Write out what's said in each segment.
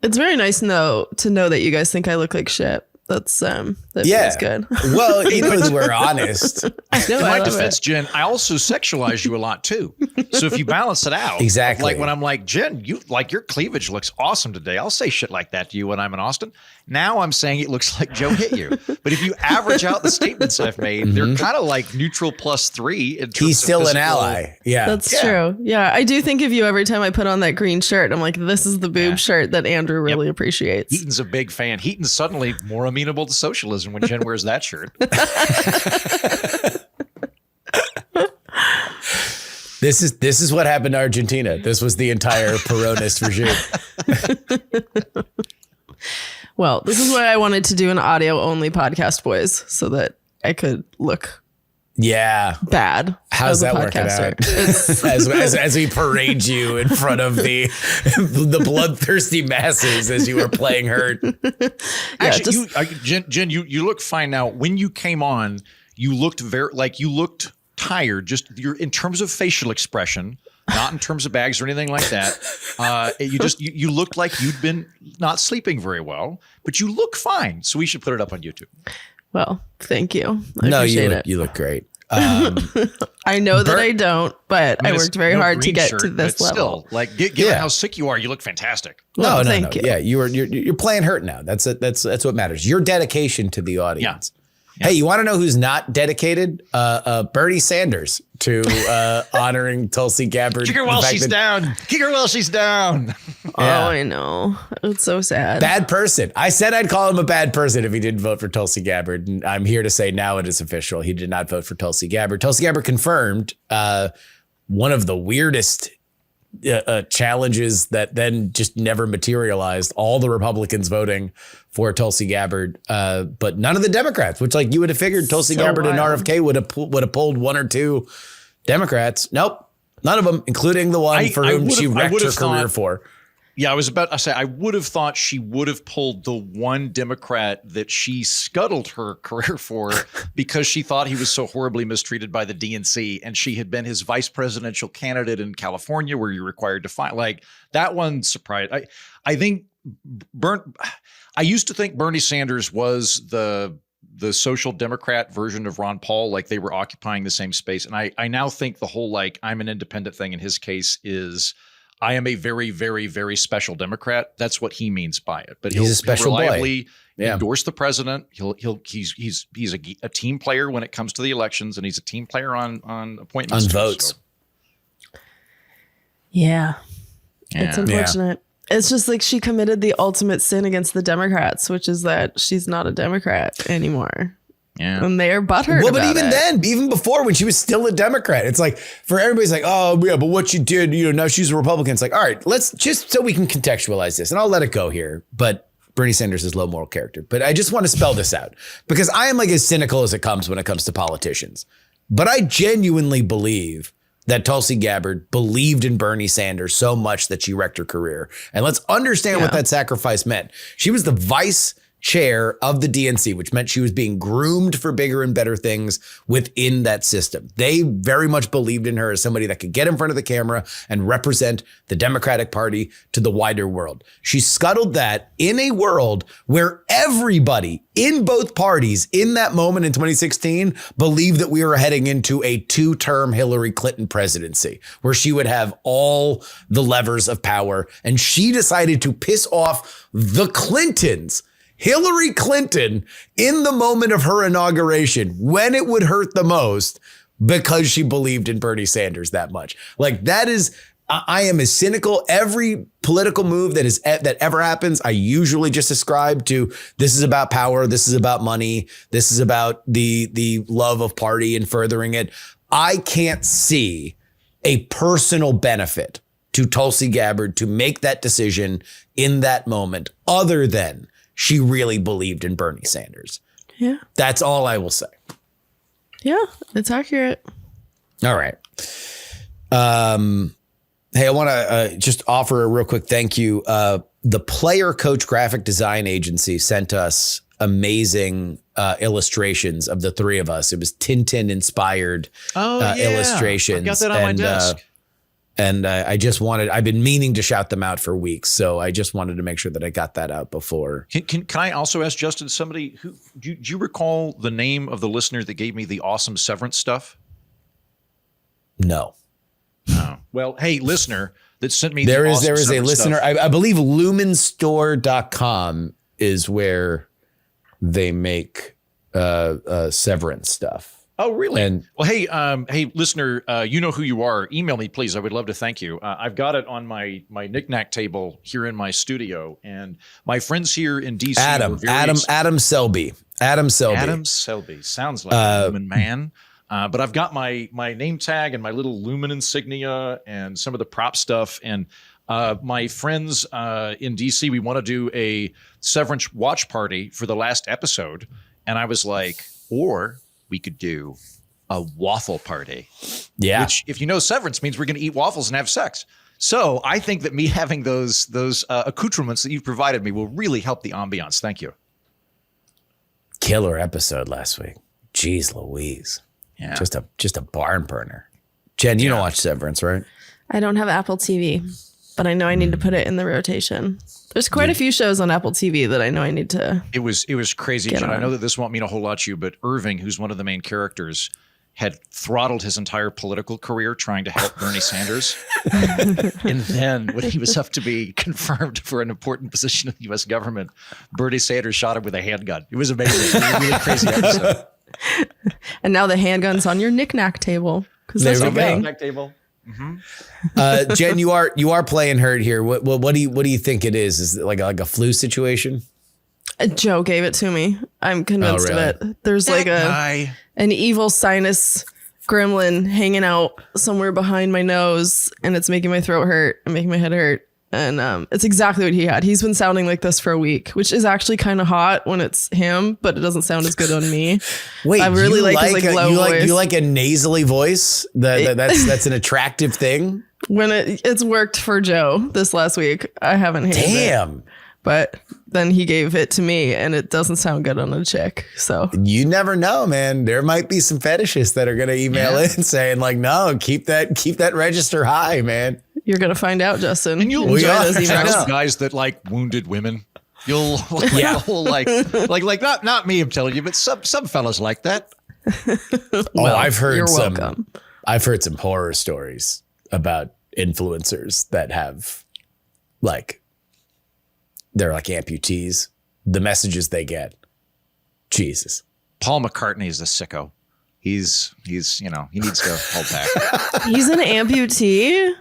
It's very nice to know that you guys think I look like shit. That feels good. Well, we're honest. I know. In my defense, Jen, I also sexualize you a lot too. So if you balance it out, exactly. Like when I'm like, Jen, you like your cleavage looks awesome today. I'll say shit like that to you when I'm in Austin. Now I'm saying it looks like Joe hit you. But if you average out the statements I've made, they're kind of like neutral +3. In terms He's still of an ally. Yeah, that's true. Yeah, I do think of you every time I put on that green shirt. I'm like, this is the boob shirt that Andrew really appreciates. Heaton's a big fan. Heaton's suddenly more amenable to socialism when Jen wears that shirt. This is what happened to Argentina. This was the entire Peronist regime. Well, this is why I wanted to do an audio only podcast, boys, so that I could look bad. How's that working out? as we parade you in front of the bloodthirsty masses as you were playing hurt. Actually, Jen, you look fine now. When you came on, you looked you looked tired. Just in terms of facial expression, not in terms of bags or anything like that. You looked like you'd been not sleeping very well, but you look fine. So we should put it up on YouTube. Well, thank you. I appreciate it. You look great. I know that I don't, but I worked very hard to get to this level. Still, like, given how sick you are, you look fantastic. Well, thank you. Yeah, you're playing hurt now. That's what matters. Your dedication to the audience. Yeah. Hey, you want to know who's not dedicated? Bernie Sanders to honoring Tulsi Gabbard. Kick her while she's down. Kick her while she's down. Oh, I know. It's so sad. Bad person. I said I'd call him a bad person if he didn't vote for Tulsi Gabbard. And I'm here to say now it is official. He did not vote for Tulsi Gabbard. Tulsi Gabbard confirmed one of the weirdest challenges that then just never materialized. All the Republicans voting for Tulsi Gabbard, but none of the Democrats, which like you would have figured Tulsi Gabbard and RFK would have pulled one or two Democrats. Nope. None of them, including the one for whom she wrecked her career for. Yeah, I was about to say, I would have thought she would have pulled the one Democrat that she scuttled her career for because she thought he was so horribly mistreated by the DNC, and she had been his vice presidential candidate in California where you're required to fight. Like, that one surprised. I think I used to think Bernie Sanders was the social democrat version of Ron Paul, like they were occupying the same space. And I now think the whole, like, I'm an independent thing in his case is I am a very, very, very special Democrat. That's what he means by it. But he's a special reliably endorse the president. He's a team player when it comes to the elections, and he's a team player on appointments. On votes. So. Yeah. It's unfortunate. Yeah. It's just like she committed the ultimate sin against the Democrats, which is that she's not a Democrat anymore. Yeah. And they're butthurt. Well, but even before, when she was still a Democrat, it's like for everybody's like, oh, yeah, but what she did, now she's a Republican. It's like, all right, let's just so we can contextualize this, and I'll let it go here. But Bernie Sanders is low moral character. But I just want to spell this out because I am like as cynical as it comes when it comes to politicians. But I genuinely believe that Tulsi Gabbard believed in Bernie Sanders so much that she wrecked her career. And let's understand what that sacrifice meant. She was the vice chair of the DNC, which meant she was being groomed for bigger and better things within that system. They very much believed in her as somebody that could get in front of the camera and represent the Democratic Party to the wider world. She scuttled that in a world where everybody in both parties in that moment in 2016 believed that we were heading into a 2-term Hillary Clinton presidency where she would have all the levers of power. And she decided to piss off the Clintons, Hillary Clinton, in the moment of her inauguration, when it would hurt the most, because she believed in Bernie Sanders that much. Like, that is, I am as cynical. Every political move that ever happens, I usually just ascribe to, this is about power, this is about money, this is about the love of party and furthering it. I can't see a personal benefit to Tulsi Gabbard to make that decision in that moment, other than she really believed in Bernie Sanders. Yeah. That's all I will say. Yeah, it's accurate. All right. Hey, I want to just offer a real quick thank you. The Player Coach Graphic Design Agency sent us amazing illustrations of the three of us. It was Tintin inspired illustrations. I got that on my desk. And I've been meaning to shout them out for weeks. So I just wanted to make sure that I got that out before. Can I also ask Justin, somebody who, do you recall the name of the listener that gave me the awesome Severance stuff? No. Oh. Well, hey, listener that sent me there the is awesome there is a Severance listener. stuff. I believe lumenstore.com is where they make Severance stuff. Oh, really? And well, hey, listener, you know who you are. Email me, please. I would love to thank you. I've got it on my knickknack table here in my studio, and my friends here in DC. Adam Selby. Adam Selby Sounds like a human man. But I've got my name tag and my little Lumen insignia and some of the prop stuff. And my friends in DC, we want to do a Severance watch party for the last episode. And I was like, or we could do a waffle party. Yeah. Which, if you know, Severance means we're going to eat waffles and have sex. So I think that me having those accoutrements that you've provided me will really help the ambiance. Thank you. Killer episode last week. Jeez Louise. Yeah. Just a barn burner. Jen, you don't watch Severance, right? I don't have Apple TV, but I know I need to put it in the rotation. There's quite a few shows on Apple TV that I know I need to. It was crazy, Jen. I know that this won't mean a whole lot to you, but Irving, who's one of the main characters, had throttled his entire political career trying to help Bernie Sanders. And then when he was up to be confirmed for an important position in the U.S. government, Bernie Sanders shot him with a handgun. It was amazing. It was a really crazy episode. And now the handgun's on your knick-knack table. Because that's a thing. Knick-knack table. Jen, you are playing hurt here. What do you think it is? Is it like a flu situation? Joe gave it to me. I'm convinced really? of it. There's like an evil sinus gremlin hanging out somewhere behind my nose, and it's making my throat hurt and making my head hurt. And it's exactly what he had. He's been sounding like this for a week, which is actually kind of hot when it's him, but it doesn't sound as good on me. Wait, I really like his low voice. You like a nasally voice? That's an attractive thing. When it's worked for Joe this last week, I haven't hated it. Damn. But then he gave it to me, and it doesn't sound good on a chick. So you never know, man. There might be some fetishists that are going to email in saying like, "No, keep that register high, man." You're going to find out, Justin. And you'll enjoy those emails. guys that like wounded women. You'll the whole like not me, I'm telling you, but some fellas like that. I've heard you're some. welcome. I've heard some horror stories about influencers that have they're like amputees. The messages they get, Jesus. Paul McCartney is a sicko. He's he needs to hold back. He's an amputee?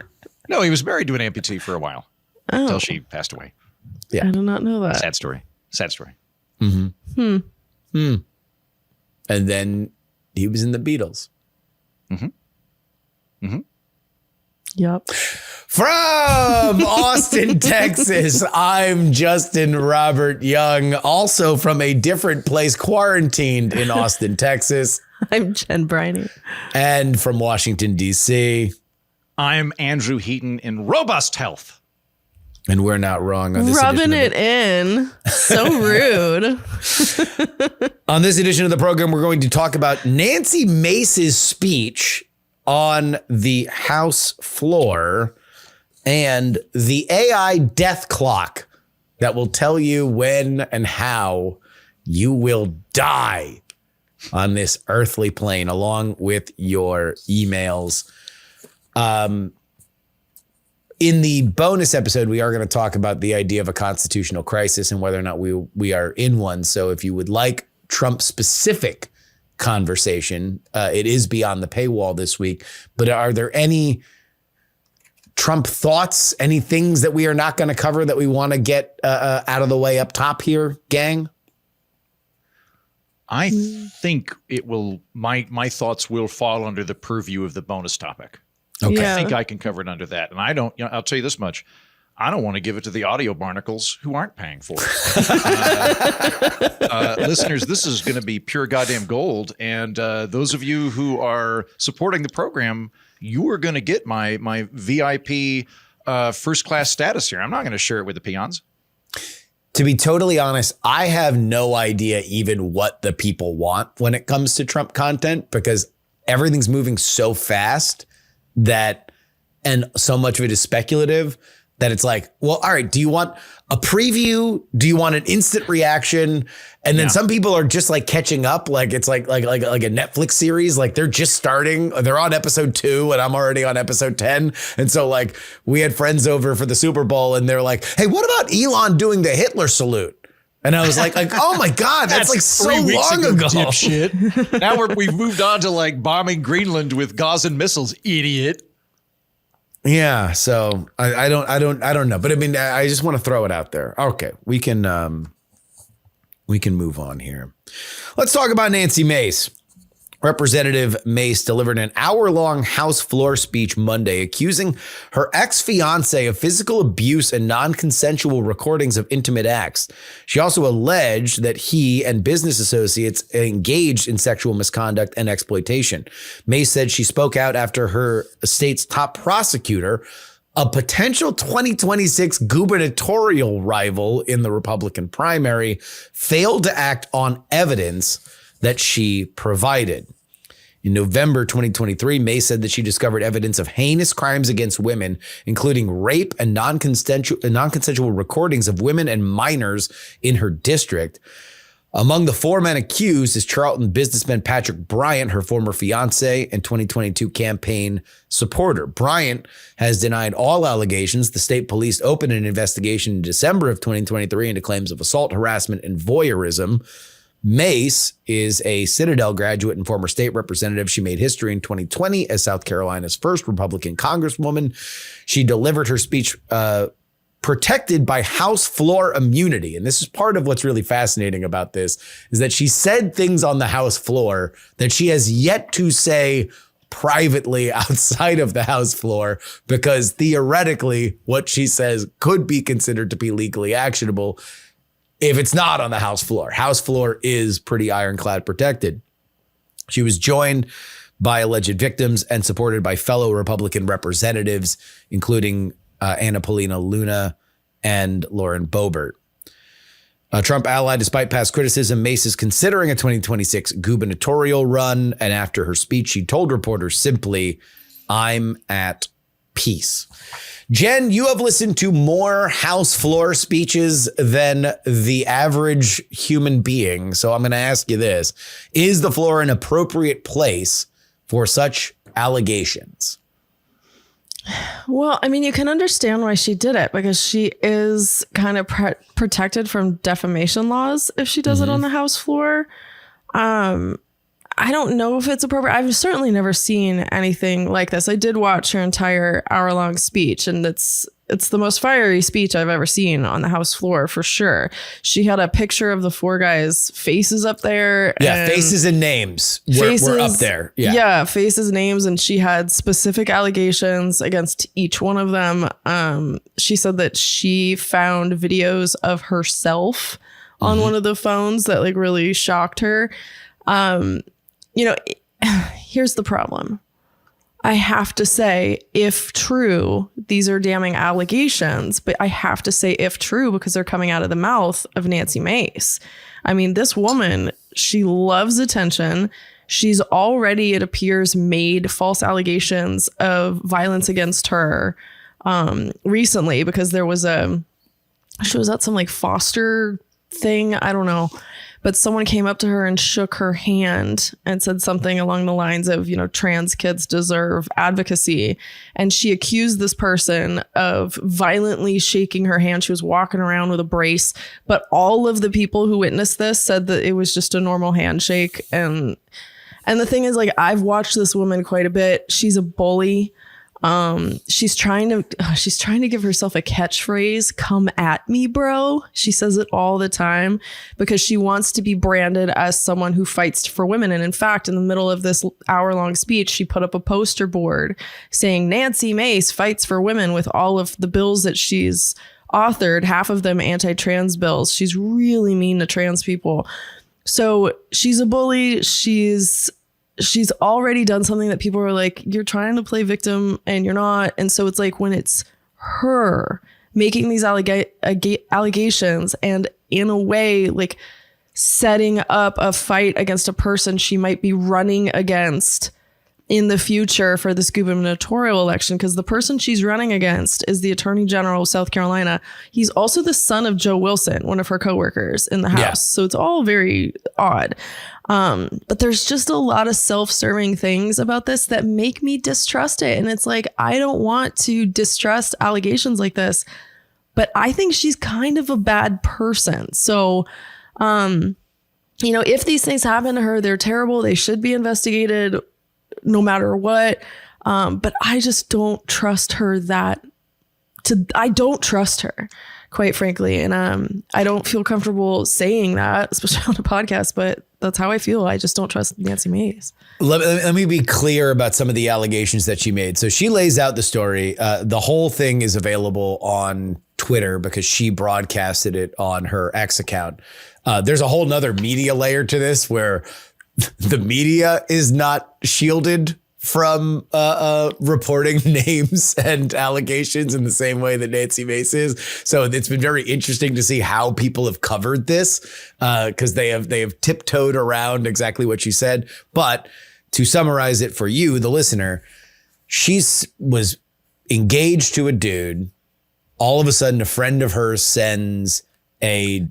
No, he was married to an amputee for a while until she passed away. Yeah. I did not know that. Sad story. Mm-hmm. And then he was in the Beatles. Yep. From Austin, Texas, I'm Justin Robert Young, also from a different place, quarantined in Austin, Texas. I'm Jen Briney. And from Washington, D.C. I'm Andrew Heaton in robust health. And we're not wrong on this rubbing it in. So rude. On this edition of the program, we're going to talk about Nancy Mace's speech on the House floor and the AI death clock that will tell you when and how you will die on this earthly plane, along with your emails. In the bonus episode, we are going to talk about the idea of a constitutional crisis and whether or not we are in one. So if you would like Trump-specific conversation, it is beyond the paywall this week. But are there any Trump thoughts, any things that we are not going to cover that we want to get out of the way up top here, gang? I think it will. My thoughts will fall under the purview of the bonus topic. Okay. Yeah. I think I can cover it under that. And I don't, I'll tell you this much. I don't want to give it to the audio barnacles who aren't paying for it. Listeners, this is going to be pure goddamn gold. And those of you who are supporting the program, you are going to get my VIP first class status here. I'm not going to share it with the peons. To be totally honest, I have no idea even what the people want when it comes to Trump content, because everything's moving so fast that and so much of it is speculative that it's like, well, all right, do you want a preview? Do you want an instant reaction? And then some people are just like catching up. Like it's like a Netflix series. Like they're just starting. They're on episode 2 and I'm already on episode 10. And so like we had friends over for the Super Bowl and they're like, hey, what about Elon doing the Hitler salute? And I was like, oh my God, that's like so long ago. Dipshit. Now we've moved on to like bombing Greenland with Gaussian missiles, idiot. Yeah, so I don't know, but I mean, I just want to throw it out there. Okay, we can move on here. Let's talk about Nancy Mace. Representative Mace delivered an hour-long House floor speech Monday accusing her ex-fiance of physical abuse and non-consensual recordings of intimate acts. She also alleged that he and business associates engaged in sexual misconduct and exploitation. Mace said she spoke out after her state's top prosecutor, a potential 2026 gubernatorial rival in the Republican primary, failed to act on evidence that she provided. In November 2023, Mace said that she discovered evidence of heinous crimes against women, including rape and non-consensual recordings of women and minors in her district. Among the 4 men accused is Charlton businessman Patrick Bryant, her former fiance and 2022 campaign supporter. Bryant has denied all allegations. The state police opened an investigation in December of 2023 into claims of assault, harassment, and voyeurism. Mace is a Citadel graduate and former state representative. She made history in 2020 as South Carolina's first Republican congresswoman. She delivered her speech protected by House floor immunity. And this is part of what's really fascinating about this, is that she said things on the House floor that she has yet to say privately outside of the House floor, because theoretically what she says could be considered to be legally actionable if it's not on the House floor. House floor is pretty ironclad protected. She was joined by alleged victims and supported by fellow Republican representatives, including Anna Paulina Luna and Lauren Boebert. A Trump ally, despite past criticism, Mace is considering a 2026 gubernatorial run. And after her speech, she told reporters simply, "I'm at peace." Jen, you have listened to more House floor speeches than the average human being. So I'm going to ask you this. Is the floor an appropriate place for such allegations? Well, I mean, you can understand why she did it, because she is kind of protected from defamation laws if she does it on the House floor. I don't know if it's appropriate. I've certainly never seen anything like this. I did watch her entire hour-long speech, and it's the most fiery speech I've ever seen on the House floor, for sure. She had a picture of the 4 guys' faces up there. Yeah, faces and names were up there. Yeah, faces, names, and she had specific allegations against each one of them. She said that she found videos of herself on one of the phones that like really shocked her. Here's the problem. I have to say, if true, these are damning allegations, but I have to say if true because they're coming out of the mouth of Nancy Mace. I mean, this woman, she loves attention. She's already, it appears, made false allegations of violence against her recently, because there was she was at some like foster thing. I don't know. But someone came up to her and shook her hand and said something along the lines of, trans kids deserve advocacy. And she accused this person of violently shaking her hand. She was walking around with a brace. But all of the people who witnessed this said that it was just a normal handshake. And the thing is, like, I've watched this woman quite a bit. She's a bully. She's trying to give herself a catchphrase. "Come at me, bro." She says it all the time because she wants to be branded as someone who fights for women. And in fact, in the middle of this hour-long speech, she put up a poster board saying Nancy Mace fights for women, with all of the bills that she's authored, half of them anti-trans bills. She's really mean to trans people. So she's a bully. She's already done something that people are like, you're trying to play victim and you're not. And so it's like, when it's her making these allegations and in a way like setting up a fight against a person she might be running against in the future for this gubernatorial election, because the person she's running against is the Attorney General of South Carolina. He's also the son of Joe Wilson, one of her coworkers in the House. Yeah. So it's all very odd. But there's just a lot of self-serving things about this that make me distrust it. And it's like, I don't want to distrust allegations like this, but I think she's kind of a bad person. So, if these things happen to her, they're terrible. They should be investigated no matter what. But I just don't trust her I don't trust her, quite frankly. And I don't feel comfortable saying that, especially on a podcast, but that's how I feel. I just don't trust Nancy Mace. Let me be clear about some of the allegations that she made. So she lays out the story. The whole thing is available on Twitter because she broadcasted it on her X account. There's a whole nother media layer to this where the media is not shielded from reporting names and allegations in the same way that Nancy Mace is. So it's been very interesting to see how people have covered this because they have tiptoed around exactly what she said. But to summarize it for you, the listener, she was engaged to a dude. All of a sudden, a friend of hers sends a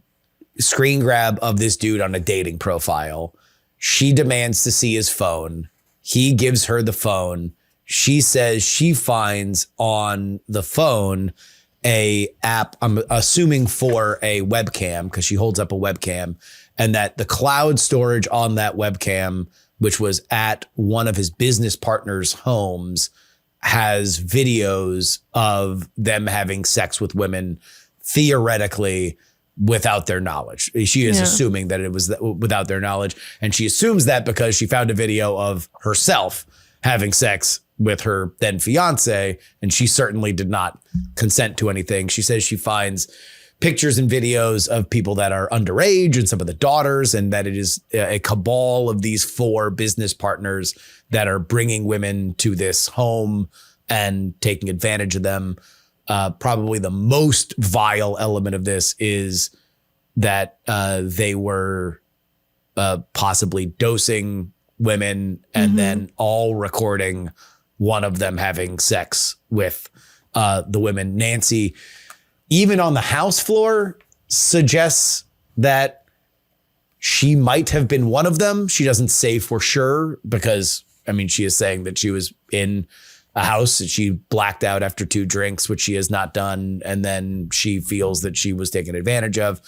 screen grab of this dude on a dating profile. She demands to see his phone. He gives her the phone. She says she finds on the phone a app, I'm assuming for a webcam, because she holds up a webcam, and that the cloud storage on that webcam, which was at one of his business partners' homes, has videos of them having sex with women, theoretically, without their knowledge. She is assuming that it was without their knowledge. And she assumes that because she found a video of herself having sex with her then fiance, and she certainly did not consent to anything. She says she finds pictures and videos of people that are underage and some of the daughters, and that it is a cabal of these 4 business partners that are bringing women to this home and taking advantage of them. Probably the most vile element of this is that they were possibly dosing women and then all recording one of them having sex with the women. Nancy, even on the House floor, suggests that she might have been one of them. She doesn't say for sure because, she is saying that she was in a house and she blacked out after 2 drinks, which she has not done. And then she feels that she was taken advantage of.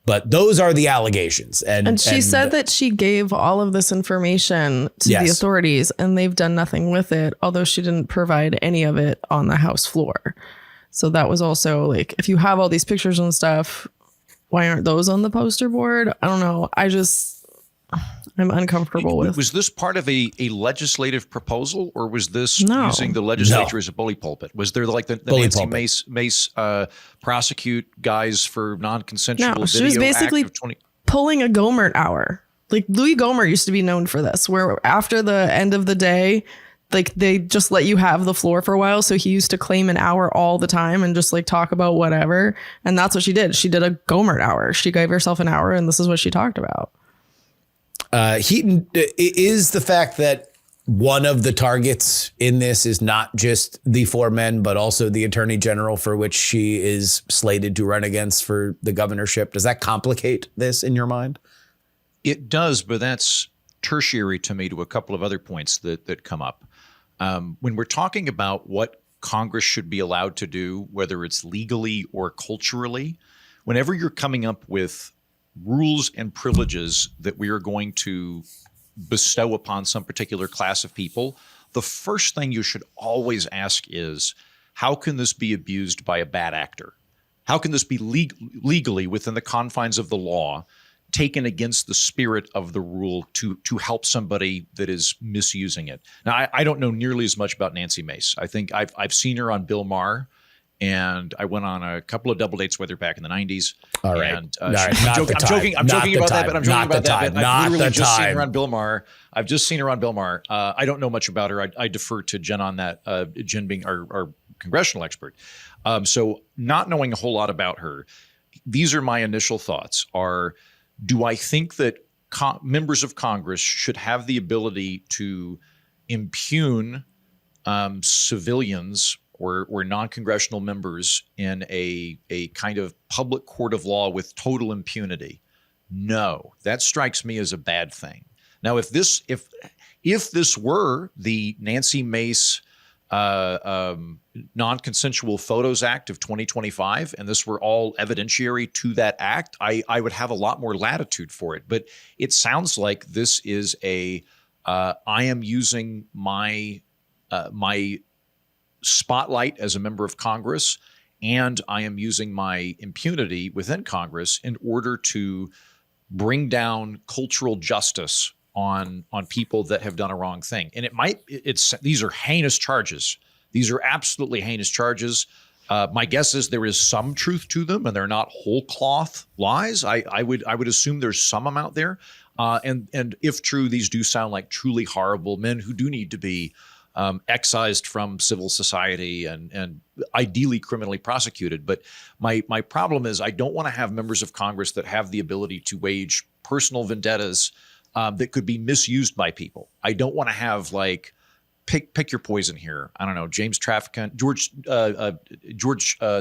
But those are the allegations. And she said that she gave all of this information to the authorities and they've done nothing with it, although she didn't provide any of it on the House floor. So that was also like, if you have all these pictures and stuff, why aren't those on the poster board? I don't know. I'm uncomfortable with. Was this part of a legislative proposal, or was this using the legislature as a bully pulpit? Was there like the Nancy Mace prosecute guys for non-consensual video? She was basically pulling a Gohmert hour. Like Louis Gohmert used to be known for this, where after the end of the day, like they just let you have the floor for a while. So he used to claim an hour all the time and just like talk about whatever. And that's what she did. She did a Gohmert hour. She gave herself an hour and this is what she talked about. Heaton, is the fact that one of the targets in this is not just the 4 men, but also the attorney general for which she is slated to run against for the governorship. Does that complicate this in your mind? It does, but that's tertiary to me to a couple of other points that come up. When we're talking about what Congress should be allowed to do, whether it's legally or culturally, whenever you're coming up with rules and privileges that we are going to bestow upon some particular class of people, the first thing you should always ask is, how can this be abused by a bad actor? How can this be legally within the confines of the law taken against the spirit of the rule to help somebody that is misusing it? Now, I don't know nearly as much about Nancy Mace. I think I've seen her on Bill Maher. And I went on a couple of double dates with her back in the 90s. All right. And I'm joking about that, but I'm joking about that. But I've literally just seen her on Bill Maher. I've just seen her on Bill Maher. I don't know much about her. I defer to Jen on that, Jen being our congressional expert. So not knowing a whole lot about her, these are my initial thoughts are, do I think that members of Congress should have the ability to impugn civilians or non-congressional members in a kind of public court of law with total impunity. No, that strikes me as a bad thing. Now, if this were the Nancy Mace Non-Consensual Photos Act of 2025, and this were all evidentiary to that act, I would have a lot more latitude for it. But it sounds like this is I am using my spotlight as a member of Congress, and I am using my impunity within Congress in order to bring down cultural justice on people that have done a wrong thing. And these are heinous charges. These are absolutely heinous charges. My guess is there is some truth to them, and they're not whole cloth lies. I would assume there's some amount there. And if true, these do sound like truly horrible men who do need to be excised from civil society and ideally criminally prosecuted. But my problem is I don't want to have members of Congress that have the ability to wage personal vendettas that could be misused by people. I don't want to have pick your poison here. I don't know, George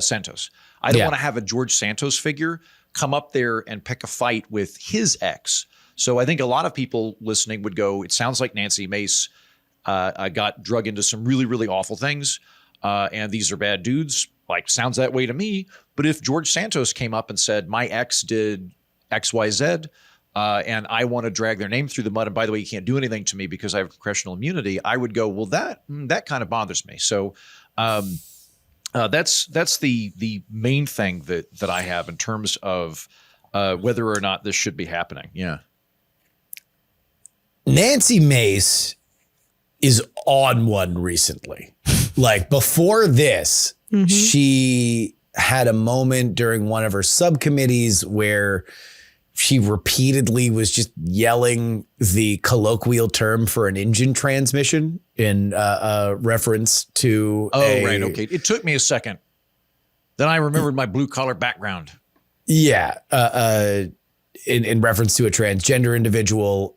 Santos. I don't want to have a George Santos figure come up there and pick a fight with his ex. So I think a lot of people listening would go, it sounds like Nancy Mace got drug into some really, really awful things. And these are bad dudes. Sounds that way to me. But if George Santos came up and said, my ex did X, Y, Z, and I want to drag their name through the mud, and by the way, you can't do anything to me because I have congressional immunity, I would go, well, that kind of bothers me. So that's the main thing that I have in terms of whether or not this should be happening. Yeah. Nancy Mace is on one recently. Before this, she had a moment during one of her subcommittees where she repeatedly was just yelling the colloquial term for an engine transmission in reference to right. Okay. It took me a second. Then I remembered my blue collar background. Yeah. In reference to a transgender individual,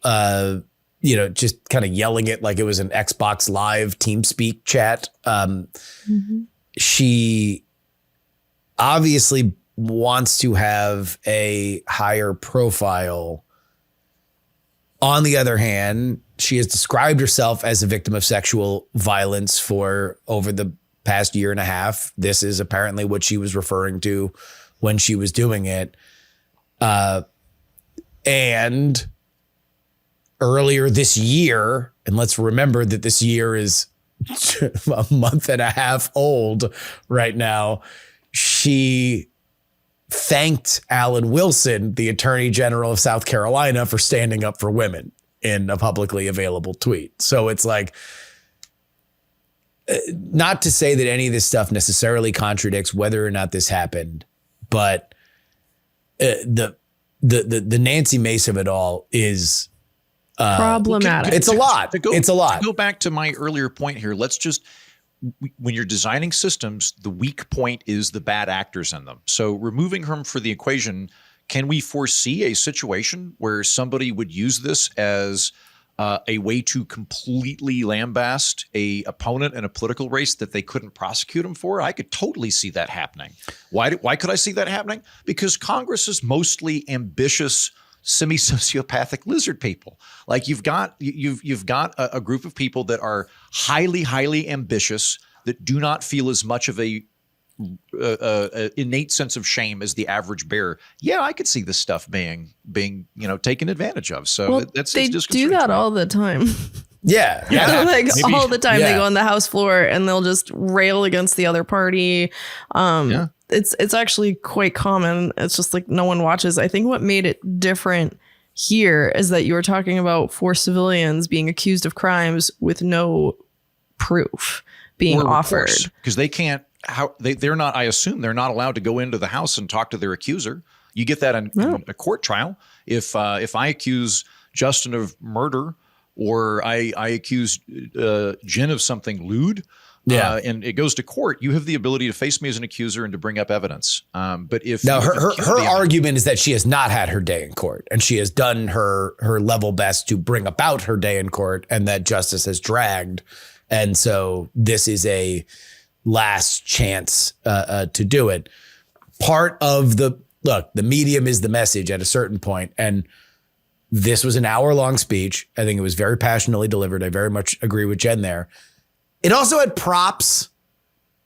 just kind of yelling it like it was an Xbox Live TeamSpeak chat. She obviously wants to have a higher profile. On the other hand, she has described herself as a victim of sexual violence for over the past year and a half. This is apparently what she was referring to when she was doing it. And earlier this year, and let's remember that this year is a month and a half old right now, she thanked Alan Wilson, the Attorney General of South Carolina, for standing up for women in a publicly available tweet. So it's not to say that any of this stuff necessarily contradicts whether or not this happened, but the Nancy Mace of it all is problematic. It's a lot. It's a lot. To go back to my earlier point here, let's just, when you're designing systems, the weak point is the bad actors in them. So removing her from the equation, can we foresee a situation where somebody would use this as a way to completely lambaste a opponent in a political race that they couldn't prosecute him for? I could totally see that happening. Why could I see that happening? Because Congress is mostly ambitious, semi-sociopathic lizard people. You've got a group of people that are highly, highly ambitious, that do not feel as much of a innate sense of shame as the average bear. Yeah, I could see this stuff being taken advantage of. So they do that all the time. Yeah. All the time. They go on the House floor and they'll just rail against the other party. It's actually quite common. It's just no one watches. I think what made it different here is that you were talking about 4 civilians being accused of crimes with no proof being offered. Because they can't, they're not, I assume they're not allowed to go into the house and talk to their accuser. You get that in a court trial. If I accuse Justin of murder, or I accuse Jen of something lewd, and it goes to court, you have the ability to face me as an accuser and to bring up evidence. But if her argument is that she has not had her day in court, and she has done her level best to bring about her day in court, and that justice has dragged, and so this is a last chance to do it. Part of the medium is the message at a certain point, and this was an hour-long speech. I think it was very passionately delivered. I very much agree with Jen there. It also had props,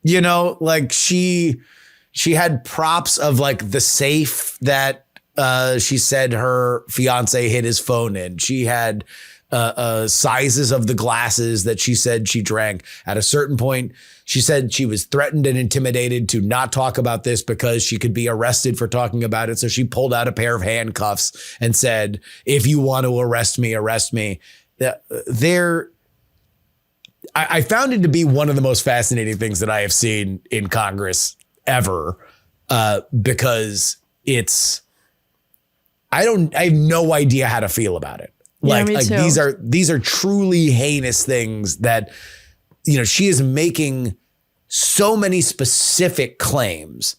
like she had props of like the safe that she said her fiance hid his phone in. She had sizes of the glasses that she said she drank. At a certain point, she said she was threatened and intimidated to not talk about this because she could be arrested for talking about it. So she pulled out a pair of handcuffs and said, if you want to arrest me, arrest me. I found it to be one of the most fascinating things that I have seen in Congress ever, because I have no idea how to feel about it. Like these are truly heinous things that, she is making so many specific claims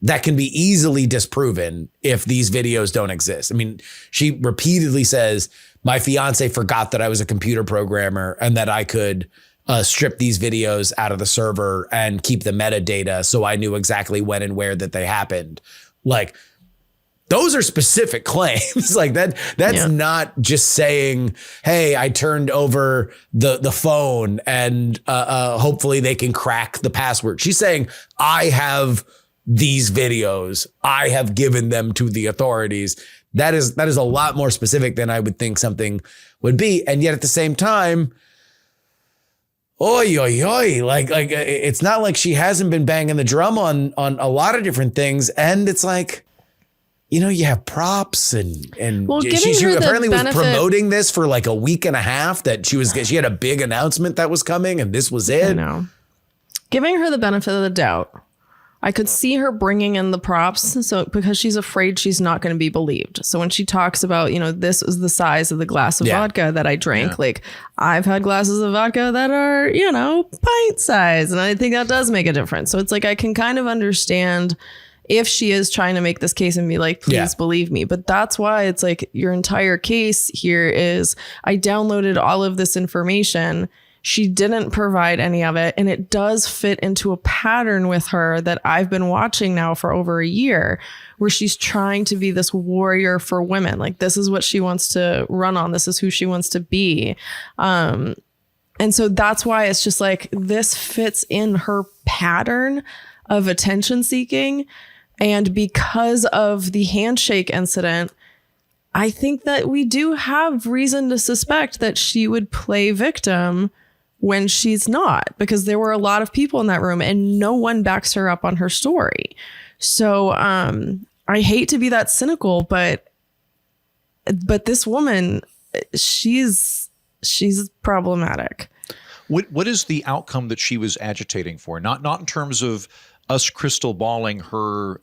that can be easily disproven if these videos don't exist. I mean, she repeatedly says, my fiance forgot that I was a computer programmer and that I could strip these videos out of the server and keep the metadata so I knew exactly when and where that they happened. Like, those are specific claims. Like that's not just saying, hey, I turned over the phone and hopefully they can crack the password. She's saying, I have these videos. I have given them to the authorities. That is a lot more specific than I would think something would be. And yet at the same time, like it's not like she hasn't been banging the drum on a lot of different things. And it's like, you have props and she apparently was promoting this for like a week and a half, that she had a big announcement that was coming and this was it. I know. Giving her the benefit of the doubt, I could see her bringing in the props. So because she's afraid she's not going to be believed. So when she talks about, this is the size of the glass of vodka that I drank. Like, I've had glasses of vodka that are, pint size. And I think that does make a difference. So it's like, I can kind of understand if she is trying to make this case and be like, please believe me. But that's why it's like, your entire case here is, I downloaded all of this information. She didn't provide any of it. And it does fit into a pattern with her that I've been watching now for over a year, where she's trying to be this warrior for women. Like, this is what she wants to run on. This is who she wants to be. And so that's why it's just like, this fits in her pattern of attention seeking. And because of the handshake incident, I think that we do have reason to suspect that she would play victim when she's not, because there were a lot of people in that room and no one backs her up on her story. So I hate to be that cynical, but this woman, she's problematic. What is the outcome that she was agitating for? Not in terms of us crystal balling her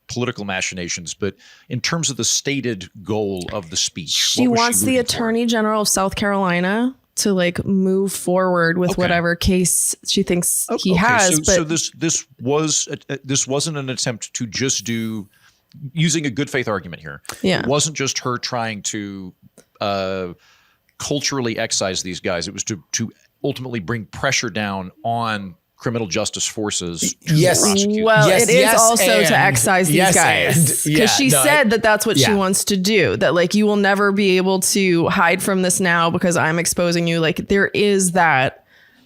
political machinations, but in terms of the stated goal of the speech. She wants the Attorney General of South Carolina to like move forward with whatever case she thinks he has. So this wasn't an attempt to just do, using a good faith argument here. Yeah. It wasn't just her trying to culturally excise these guys. It was to ultimately bring pressure down on criminal justice forces. Well, it is also to excise these guys, because she said that that's what she wants to do, that like, you will never be able to hide from this now because I'm exposing you. Like, there is that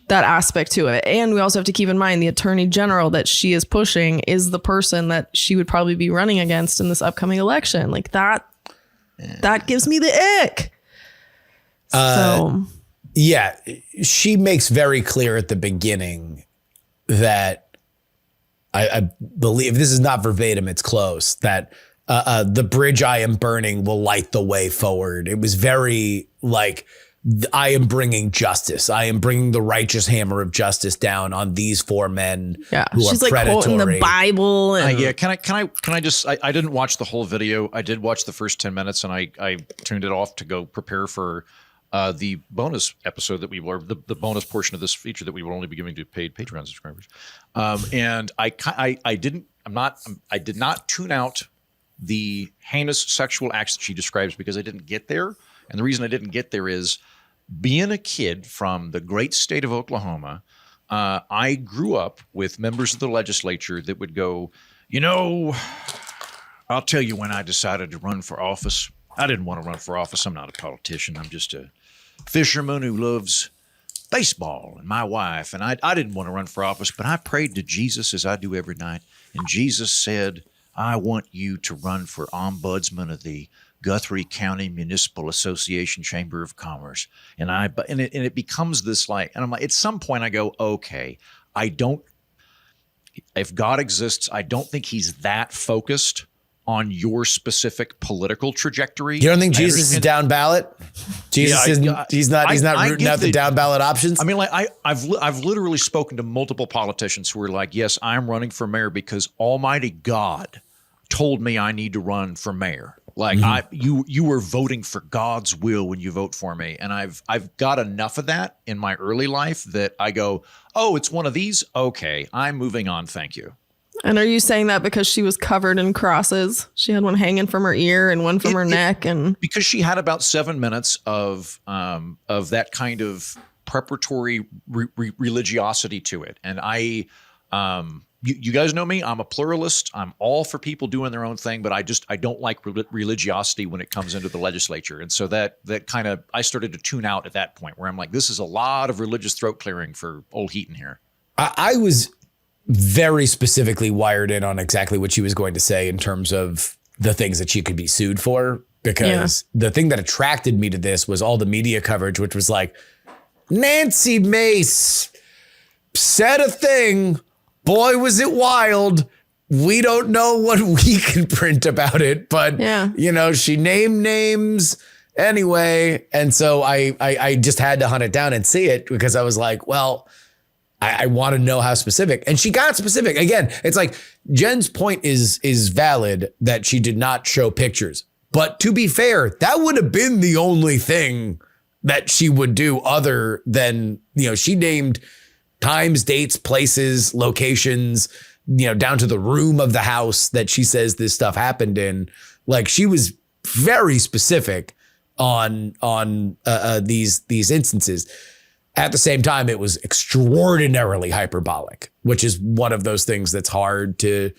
aspect to it. And we also have to keep in mind the Attorney General that she is pushing is the person that she would probably be running against in this upcoming election. Like, that gives me the ick. She makes very clear at the beginning that I believe, this is not verbatim, it's close, that the bridge I am burning will light the way forward. It was very like, I am bringing justice. I am bringing the righteous hammer of justice down on these four men who she's are like predatory. quoting the Bible. And Can I just, I didn't watch the whole video. I did watch the first 10 minutes and I tuned it off to go prepare for the bonus episode that we were the bonus portion of this feature that we will only be giving to paid Patreon subscribers. And I did not tune out the heinous sexual acts that she describes because I didn't get there. And the reason I didn't get there is being a kid from the great state of Oklahoma. I grew up with members of the legislature that would go, I'll tell you when I decided to run for office. I didn't want to run for office. I'm not a politician. I'm just a fisherman who loves baseball and my wife. And I didn't want to run for office, but I prayed to Jesus as I do every night. And Jesus said, I want you to run for ombudsman of the Guthrie County Municipal Association Chamber of Commerce. And it becomes this and I'm like, at some point I go, okay, if God exists, I don't think he's that focused on your specific political trajectory. You don't think Jesus is down ballot? Jesus isn't. He's not rooting out the down ballot options. I mean, I've literally spoken to multiple politicians who are like, "Yes, I'm running for mayor because Almighty God told me I need to run for mayor." Like you were voting for God's will when you vote for me, and I've got enough of that in my early life that I go, "Oh, it's one of these. Okay, I'm moving on. Thank you." And are you saying that because she was covered in crosses? She had one hanging from her ear and one from her neck, and because she had about 7 minutes of that kind of preparatory religiosity to it. And you guys know me. I'm a pluralist. I'm all for people doing their own thing, but I don't like religiosity when it comes into the legislature. And so that kind of I started to tune out at that point where I'm like, this is a lot of religious throat clearing for old Heaton here. I was very specifically wired in on exactly what she was going to say in terms of the things that she could be sued for, because the thing that attracted me to this was all the media coverage, which was like, Nancy Mace said a thing. Boy, was it wild. We don't know what we can print about it, but she named names anyway. And so I just had to hunt it down and see it because I was like, well, I want to know how specific. And she got specific. Again, it's like Jen's point is valid that she did not show pictures. But to be fair, that would have been the only thing that she would do other than, she named times, dates, places, locations, down to the room of the house that she says this stuff happened in. Like, she was very specific on these instances. At the same time, it was extraordinarily hyperbolic, which is one of those things that's hard to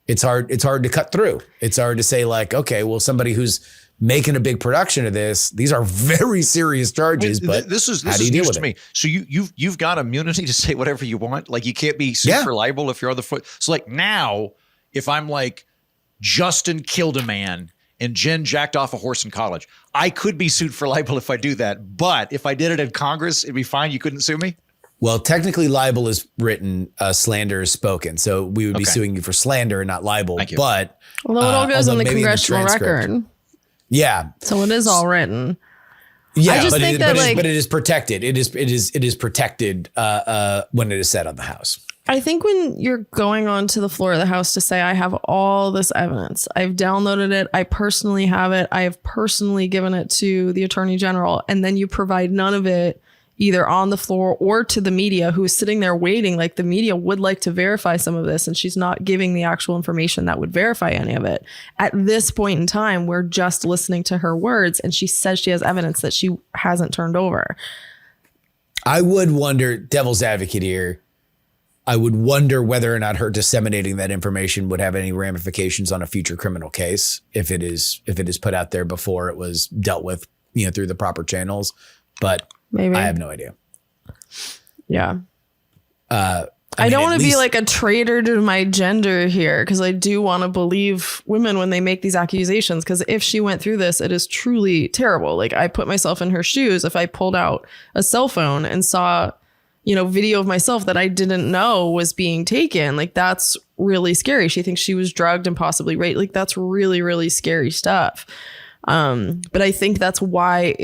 cut through. It's hard to say like, okay, well, somebody who's making a big production of this, these are very serious charges, but this is how do you deal with it? Me. So you've got immunity to say whatever you want. Like, you can't be sued for libel if you're on the foot. So like now, if I'm like Justin killed a man and Jen jacked off a horse in college, I could be sued for libel if I do that. But if I did it in Congress, it'd be fine. You couldn't sue me? Well, technically libel is written, slander is spoken. So we would be suing you for slander and not libel. But although it all goes on the congressional record. Yeah. So it is all written. Yeah, I just think that it is protected. It is protected when it is said on the House. I think when you're going onto the floor of the House to say, I have all this evidence, I've downloaded it, I personally have it, I have personally given it to the Attorney General, and then you provide none of it either on the floor or to the media who is sitting there waiting, like the media would like to verify some of this, and she's not giving the actual information that would verify any of it. At this point in time, we're just listening to her words, and she says she has evidence that she hasn't turned over. I would wonder, devil's advocate here, I would wonder whether or not her disseminating that information would have any ramifications on a future criminal case if it is put out there before it was dealt with, through the proper channels. But maybe I have no idea. Yeah. I don't want to be like a traitor to my gender here, because I do want to believe women when they make these accusations, because if she went through this, it is truly terrible. Like, I put myself in her shoes. If I pulled out a cell phone and saw video of myself that I didn't know was being taken, like, that's really scary. She thinks she was drugged and possibly raped. Like, that's really, really scary stuff. But I think that's why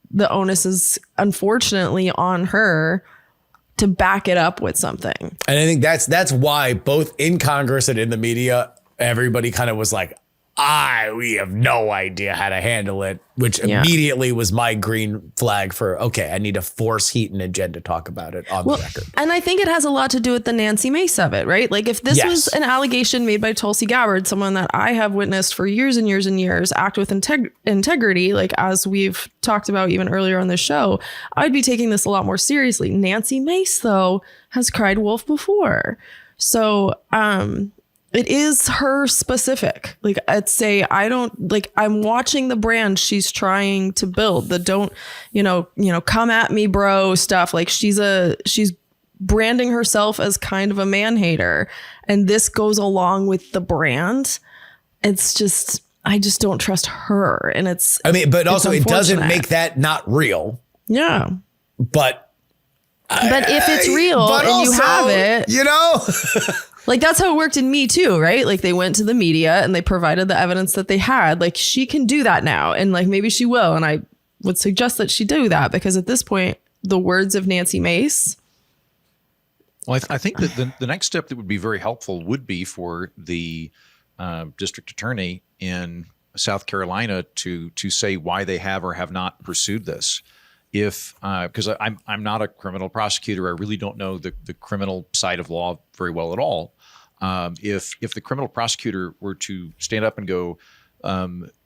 the onus is unfortunately on her to back it up with something. And I think that's why both in Congress and in the media, everybody kind of was like, we have no idea how to handle it, which immediately was my green flag for, okay, I need to force Heaton and Jen to talk about it on the record. And I think it has a lot to do with the Nancy Mace of it, right? Like if this was an allegation made by Tulsi Gabbard, someone that I have witnessed for years and years and years act with integrity, like as we've talked about even earlier on the show, I'd be taking this a lot more seriously. Nancy Mace, though, has cried wolf before. So, it is her specific. Like I'd say, I'm watching the brand she's trying to build, the don't, come at me, bro stuff. Like she's branding herself as kind of a man hater. And this goes along with the brand. It's just, I just don't trust her. And but also it doesn't make that not real. Yeah. But if it's real and also, you have it, like that's how it worked in Me Too, right? Like they went to the media and they provided the evidence that they had. Like she can do that now. And like maybe she will. And I would suggest that she do that because at this point, the words of Nancy Mace. Well, I think that the next step that would be very helpful would be for the district attorney in South Carolina to say why they have or have not pursued this. Because I'm not a criminal prosecutor, I really don't know the criminal side of law very well at all. If the criminal prosecutor were to stand up and go,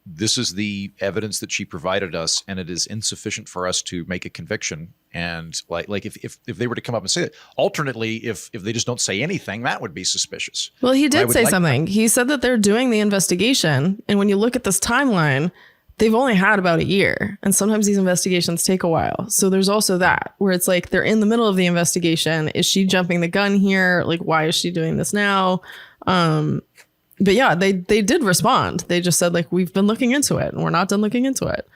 this is the evidence that she provided us, and it is insufficient for us to make a conviction. And like if they were to come up and say that, alternately, if they just don't say anything, that would be suspicious. Well, he did say something. He said that they're doing the investigation, and when you look at this timeline, they've only had about a year, and sometimes these investigations take a while. So there's also that where it's like they're in the middle of the investigation. Is she jumping the gun here? Like, why is she doing this now? But yeah, they did respond. They just said like, we've been looking into it and we're not done looking into it.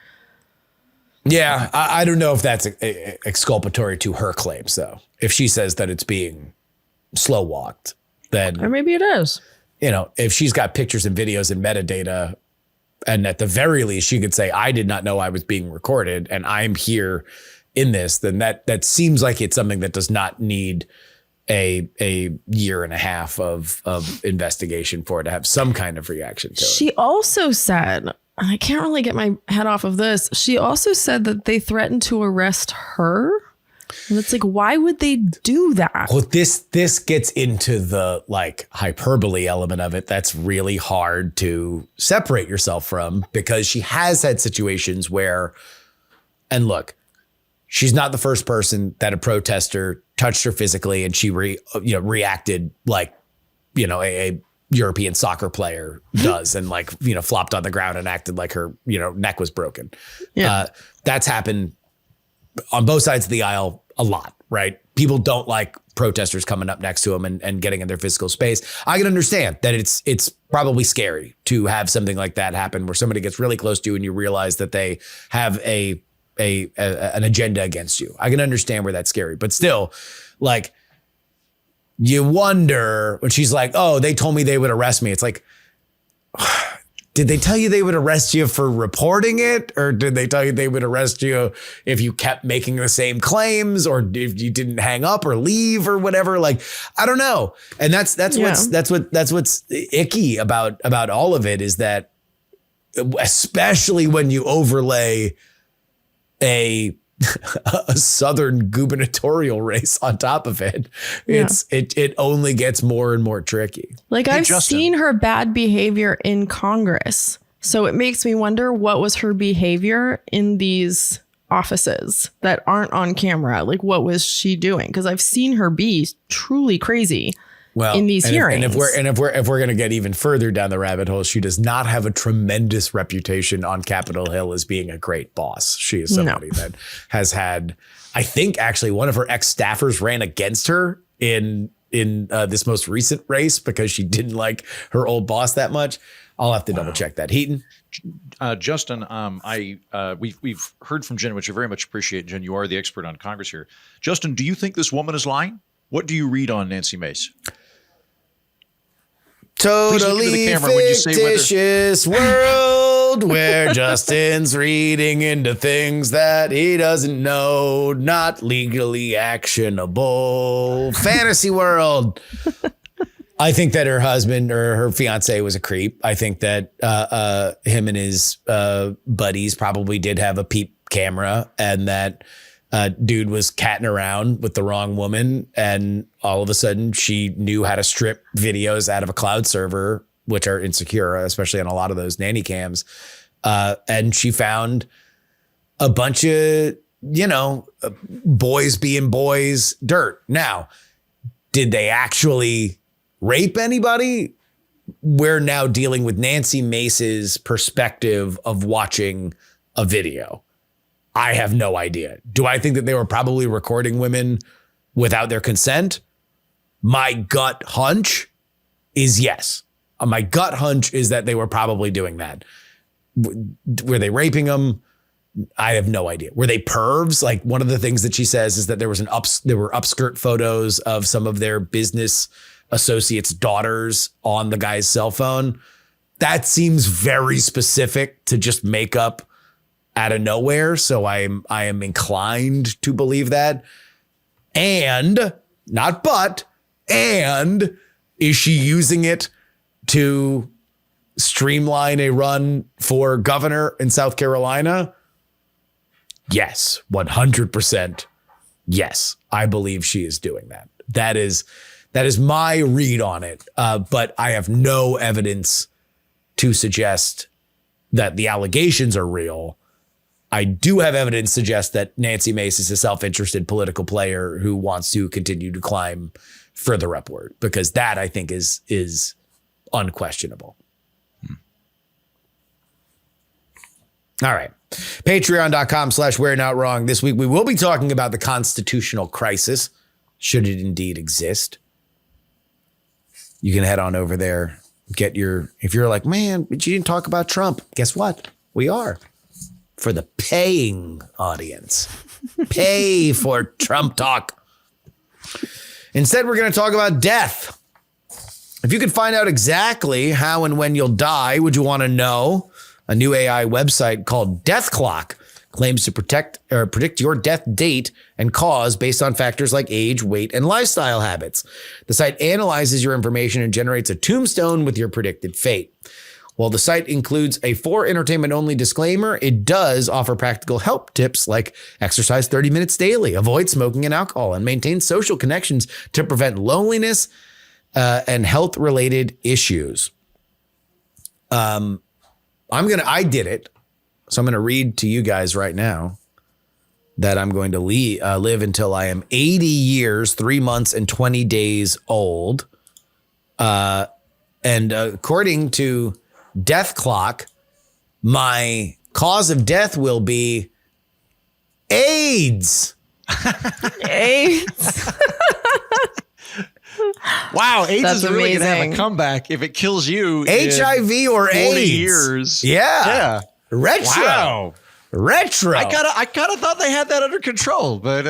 Yeah, I don't know if that's exculpatory to her claims, though. If she says that it's being slow walked, then or maybe it is. If she's got pictures and videos and metadata. And at the very least, she could say, I did not know I was being recorded and I'm here in this. Then that seems like it's something that does not need a year and a half of investigation for it to have some kind of reaction to it. She also said, I can't really get my head off of this. She also said that they threatened to arrest her. And it's like, why would they do that? Well, this gets into the like hyperbole element of it. That's really hard to separate yourself from because she has had situations where, and look, she's not the first person that a protester touched her physically and she reacted like, a European soccer player does and like, flopped on the ground and acted like her, neck was broken. Yeah. That's happened on both sides of the aisle a lot, right? People don't like protesters coming up next to them and getting in their physical space. I can understand that it's probably scary to have something like that happen where somebody gets really close to you and you realize that they have an agenda against you. I can understand where that's scary, but still, like, you wonder when she's like, oh, they told me they would arrest me. It's like, did they tell you they would arrest you for reporting it? Or did they tell you they would arrest you if you kept making the same claims or if you didn't hang up or leave or whatever? Like, I don't know. And that's what's icky about all of it is that especially when you overlay a Southern gubernatorial race on top of it, it only gets more and more tricky. Like I've seen her bad behavior in Congress. So it makes me wonder what was her behavior in these offices that aren't on camera. Like what was she doing? Because I've seen her be truly crazy in these hearings. If we're going to get even further down the rabbit hole, she does not have a tremendous reputation on Capitol Hill as being a great boss. She is somebody that has had, I think actually one of her ex-staffers ran against her in this most recent race because she didn't like her old boss that much. I'll have to double check that. Heaton? Justin, we've heard from Jen, which I very much appreciate. Jen, you are the expert on Congress here. Justin, do you think this woman is lying? What do you read on Nancy Mace? Totally fictitious world where Justin's reading into things that he doesn't know, not legally actionable. Fantasy world. I think that her husband or her fiance was a creep. I think that him and his buddies probably did have a peep camera, and that dude was catting around with the wrong woman. And all of a sudden she knew how to strip videos out of a cloud server, which are insecure, especially on a lot of those nanny cams. And she found a bunch of, boys being boys dirt. Now, did they actually rape anybody? We're now dealing with Nancy Mace's perspective of watching a video. I have no idea. Do I think that they were probably recording women without their consent? My gut hunch is yes. My gut hunch is that they were probably doing that. Were they raping them? I have no idea. Were they pervs? Like, one of the things that she says is that there were upskirt photos of some of their business associates' daughters on the guy's cell phone. That seems very specific to just make up out of nowhere. So I am inclined to believe that. And is she using it to streamline a run for governor in South Carolina? Yes, 100%. Yes, I believe she is doing that. That is my read on it. But I have no evidence to suggest that the allegations are real. I do have evidence to suggest that Nancy Mace is a self-interested political player who wants to continue to climb further upward, because that, I think, is unquestionable. All right. Patreon.com/we're-not-wrong. This week, we will be talking about the constitutional crisis, should it indeed exist. You can head on over there, if you're like, man, but you didn't talk about Trump. Guess what? We are. For the paying audience. Pay for Trump talk. Instead, we're going to talk about death. If you could find out exactly how and when you'll die, would you want to know? A new AI website called Death Clock claims to predict your death date and cause based on factors like age, weight, and lifestyle habits. The site analyzes your information and generates a tombstone with your predicted fate. While the site includes a for entertainment only disclaimer, it does offer practical help tips like exercise 30 minutes daily, avoid smoking and alcohol, and maintain social connections to prevent loneliness and health related issues. I did it. So I'm going to read to you guys right now that I'm going to live until I am 80 years, 3 months, and 20 days old. And according to Death Clock, my cause of death will be AIDS. AIDS. Wow, AIDS That's is really going to have a amazing. comeback if it kills you. HIV or 40 AIDS. years. Yeah. Retro. Wow. Retro. I kind of thought they had that under control, but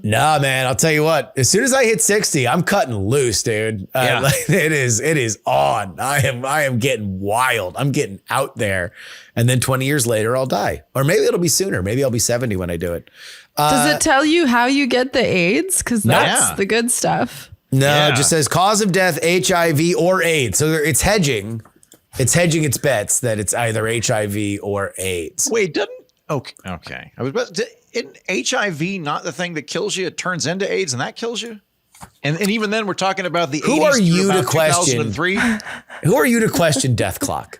Nah, man, I'll tell you what. As soon as I hit 60, I'm cutting loose, dude. Yeah. It is on. I am getting wild. I'm getting out there. And then 20 years later, I'll die. Or maybe it'll be sooner. Maybe I'll be 70 when I do it. Does it tell you how you get the AIDS? Because that's the good stuff. No, it just says cause of death, HIV or AIDS. So it's hedging. It's hedging its bets that it's either HIV or AIDS. wait, doesn't okay. I was isn't HIV not the thing that kills you? It turns into AIDS and that kills you. And even then, we're talking about the Who 80s are you through to about question? 2003. Who are you to question Death Clock,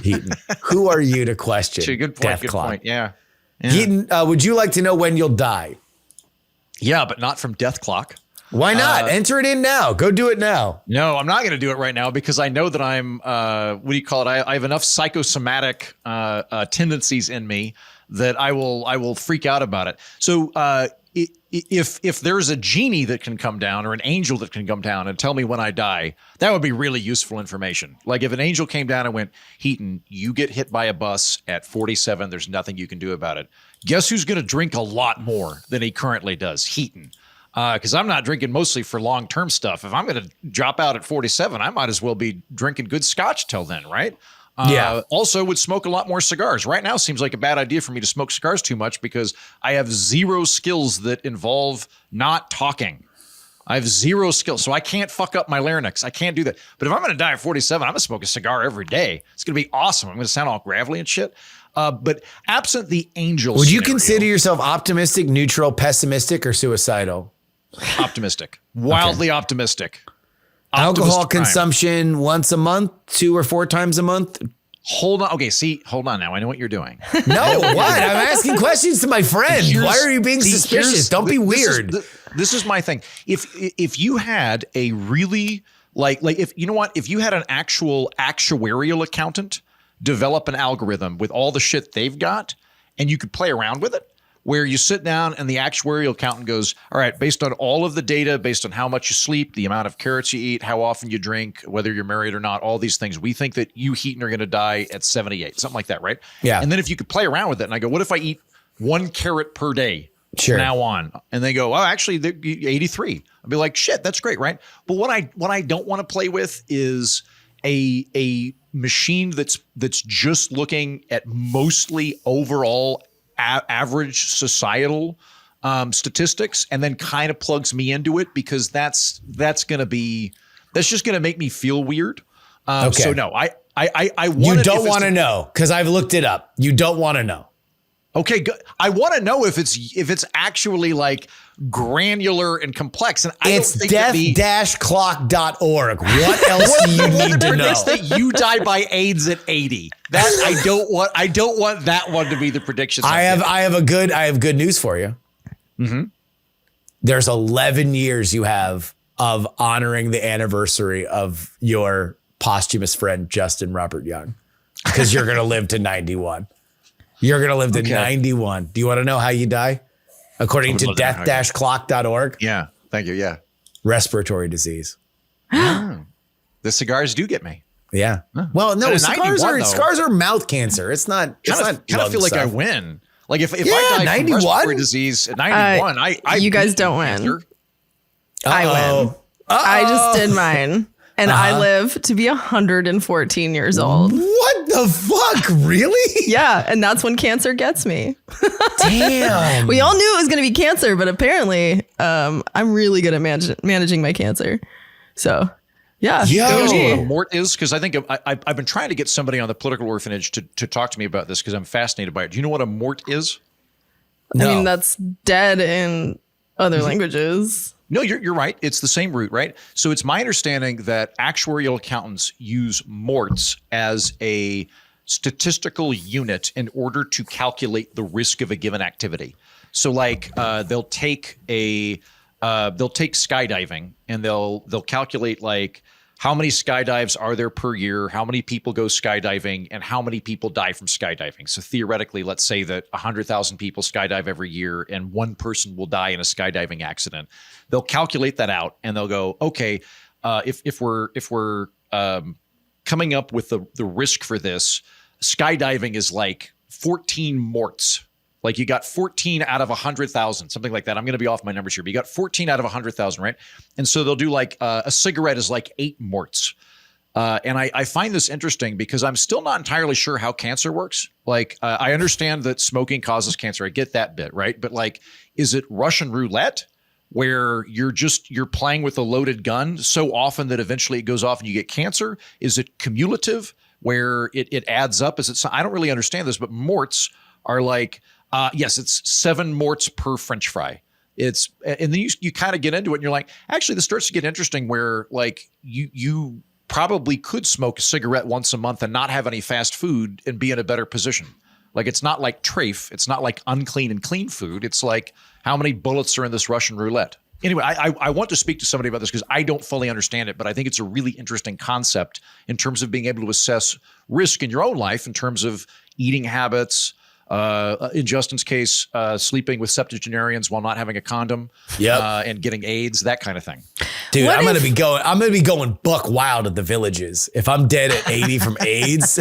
Heaton? Who are you to question Good point. Death Good Clock? point. Yeah. Heaton, would you like to know when you'll die? Yeah, but not from Death Clock. Why not? Enter it in now. Go do it now. No, I'm not going to do it right now because I know that I'm, what do you call it? I have enough psychosomatic tendencies in me that I will freak out about it. So if there's a genie that can come down or an angel that can come down and tell me when I die, that would be really useful information. Like if an angel came down and went, Heaton, you get hit by a bus at 47, there's nothing you can do about it. Guess who's going to drink a lot more than he currently does? Heaton. Because I'm not drinking mostly for long-term stuff. If I'm going to drop out at 47, I might as well be drinking good scotch till then, right? Also would smoke a lot more cigars. Right now seems like a bad idea for me to smoke cigars too much because I have zero skills that involve not talking. I have zero skills, so I can't fuck up my larynx. I can't do that. But if I'm going to die at 47, I'm going to smoke a cigar every day. It's going to be awesome. I'm going to sound all gravelly and shit. But absent the angel Would you scenario, consider yourself optimistic, neutral, pessimistic, or suicidal? optimistic, wildly optimistic. Alcohol Optimistic crime. consumption once a month, 2 or 4 times a month? Hold on. Okay, see, hold on now. I know what you're doing. No, what? I'm asking questions to my friend. Why are you being suspicious? Don't be weird. This is my thing. If you had a really like if you know what, if you had an actual actuarial accountant develop an algorithm with all the shit they've got, and you could play around with it, where you sit down and the actuarial accountant goes, all right, based on all of the data, based on how much you sleep, the amount of carrots you eat, how often you drink, whether you're married or not, all these things, we think that you, Heaton, are going to die at 78, something like that, right? Yeah. And then if you could play around with it, and I go, what if I eat 1 carrot per day Sure. from now on? And they go, oh, actually, they're 83. I'd be like, shit, that's great, right? But what I don't want to play with is a machine that's just looking at mostly overall average societal statistics, and then kind of plugs me into it, because that's just going to make me feel weird. Okay. So no, I You don't want to know, because I've looked it up. You don't want to know. Okay, good. I want to know if it's actually like granular and complex. And It's death-clock.org. What else do you need to know? That you die by AIDS at 80. That I don't want that one to be the prediction. I have good news for you. Mm-hmm. There's 11 years you have of honoring the anniversary of your posthumous friend Justin Robert Young, because you're going to live to 91. You're going to live to 91. Do you want to know how you die? According to death-clock.org. Yeah. Thank you. Yeah. Respiratory disease. The cigars do get me. Yeah. Well, no, At scars are mouth cancer. It's not. Kind of feel like I win. Like if I die 91? from respiratory disease at 91, you guys don't win. Cancer. I win. I just did mine. And I live to be 114 years old. What the fuck? Really? Yeah. And that's when cancer gets me. Damn. We all knew it was going to be cancer, but apparently I'm really good at managing my cancer. So, yeah. You know what a mort is? Because I think I've been trying to get somebody on the political orphanage to talk to me about this, because I'm fascinated by it. Do you know what a mort is? No. I mean, that's dead in other languages. No, you're right. It's the same root, right? So it's my understanding that actuarial accountants use morts as a statistical unit in order to calculate the risk of a given activity. So like they'll take skydiving, and they'll calculate like how many skydives are there per year, how many people go skydiving, and how many people die from skydiving. So theoretically, let's say that 100,000 people skydive every year and 1 person will die in a skydiving accident. They'll calculate that out, and they'll go, okay, if we're coming up with the risk for this, skydiving is like 14 morts. Like you got 14 out of 100,000, something like that. I'm going to be off my numbers here, but you got 14 out of 100,000, right? And so they'll do like a cigarette is like 8 morts. And I find this interesting because I'm still not entirely sure how cancer works. Like I understand that smoking causes cancer. I get that bit, right? But like, is it Russian roulette where you're playing with a loaded gun so often that eventually it goes off and you get cancer? Is it cumulative where it adds up? Is it? I don't really understand this, but morts are like, yes, it's 7 morts per French fry. And then you kind of get into it and you're like, actually, this starts to get interesting where like you probably could smoke a cigarette once a month and not have any fast food and be in a better position. Like it's not like trafe. It's not like unclean and clean food. It's like how many bullets are in this Russian roulette. Anyway, I want to speak to somebody about this because I don't fully understand it, but I think it's a really interesting concept in terms of being able to assess risk in your own life in terms of eating habits, in Justin's case, sleeping with septuagenarians while not having a condom, and getting AIDS, that kind of thing. Dude, I'm gonna be going buck wild at the Villages if I'm dead at 80 from AIDS.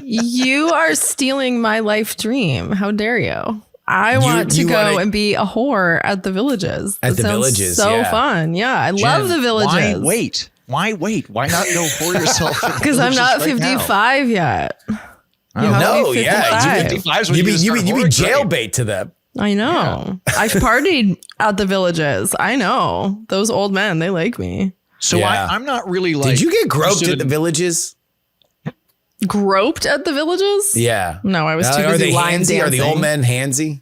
You are stealing my life dream. How dare you? I want to go and be a whore at the Villages. At the Villages, so fun. Yeah, I love the Villages. Why wait? Why not go whore yourself? Because I'm not 55 yet. No, yeah, you be you be jailbait to them. I know. I've partied at the Villages. I know. Those old men, they like me. So I'm not really like. Did you get groped at the Villages? Groped at the Villages? Yeah. No, I was too Are busy they line handsy? dancing. Are the old men handsy?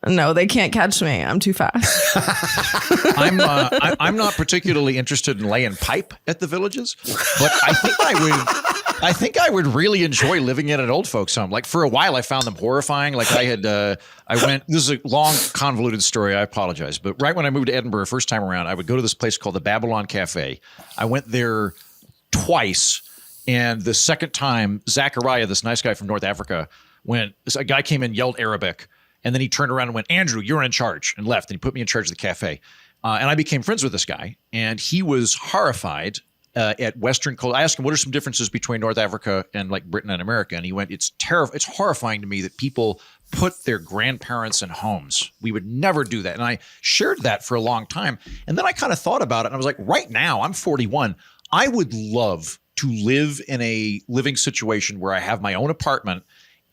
No, they can't catch me. I'm too fast. I'm not particularly interested in laying pipe at the Villages, but I think I would really enjoy living in an old folks home. Like for a while, I found them horrifying. Like I went. This is a long, convoluted story. I apologize, but right when I moved to Edinburgh, first time around, I would go to this place called the Babylon Cafe. I went there twice, and the second time, Zachariah, this nice guy from North Africa, a guy came in, yelled Arabic. And then he turned around and went, Andrew, you're in charge, and left. And he put me in charge of the cafe. And I became friends with this guy. And he was horrified at Western culture. I asked him, what are some differences between North Africa and like Britain and America? And he went, it's horrifying to me that people put their grandparents in homes. We would never do that. And I shared that for a long time. And then I kind of thought about it. And I was like, right now, I'm 41. I would love to live in a living situation where I have my own apartment.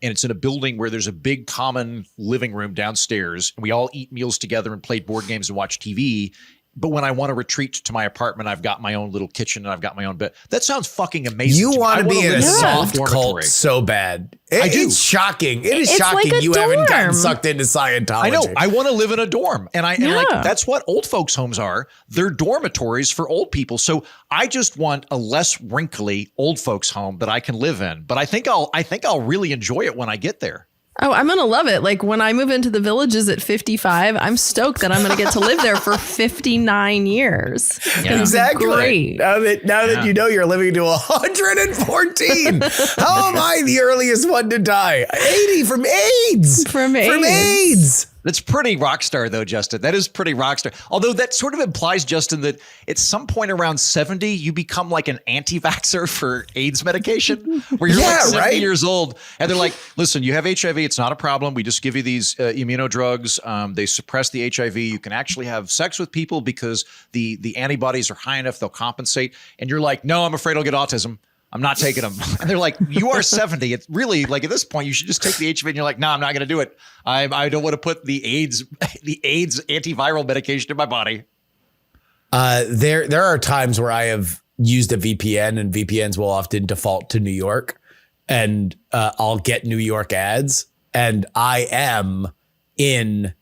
And it's in a building where there's a big common living room downstairs. And we all eat meals together and play board games and watch TV. But when I want to retreat to my apartment, I've got my own little kitchen and I've got my own bed. That sounds fucking amazing. You want to be in a soft dormitory. cult so bad. I do. It's shocking. It is shocking like you dorm. haven't gotten sucked into Scientology. I know. I want to live in a dorm. And like that's what old folks' homes are. They're dormitories for old people. So I just want a less wrinkly old folks' home that I can live in. But I think I'll really enjoy it when I get there. Oh, I'm going to love it. Like when I move into the Villages at 55, I'm stoked that I'm going to get to live there for 59 years. Yeah. Exactly. Great. Now that you know you're living to 114. How am I the earliest one to die? 80 from AIDS. From AIDS. That's pretty rock star, though, Justin. That is pretty rock star. Although that sort of implies, Justin, that at some point around 70, you become like an anti-vaxxer for AIDS medication, where you're like 70 years old. And they're like, listen, you have HIV. It's not a problem. We just give you these immunodrugs. They suppress the HIV. You can actually have sex with people because the antibodies are high enough. They'll compensate. And you're like, no, I'm afraid I'll get autism. I'm not taking them. And they're like, you are 70. It's really like at this point, you should just take the HIV. And you're like, no, I'm not going to do it. I don't want to put the AIDS antiviral medication in my body. There are times where I have used a VPN, and VPNs will often default to New York, and I'll get New York ads, and I am in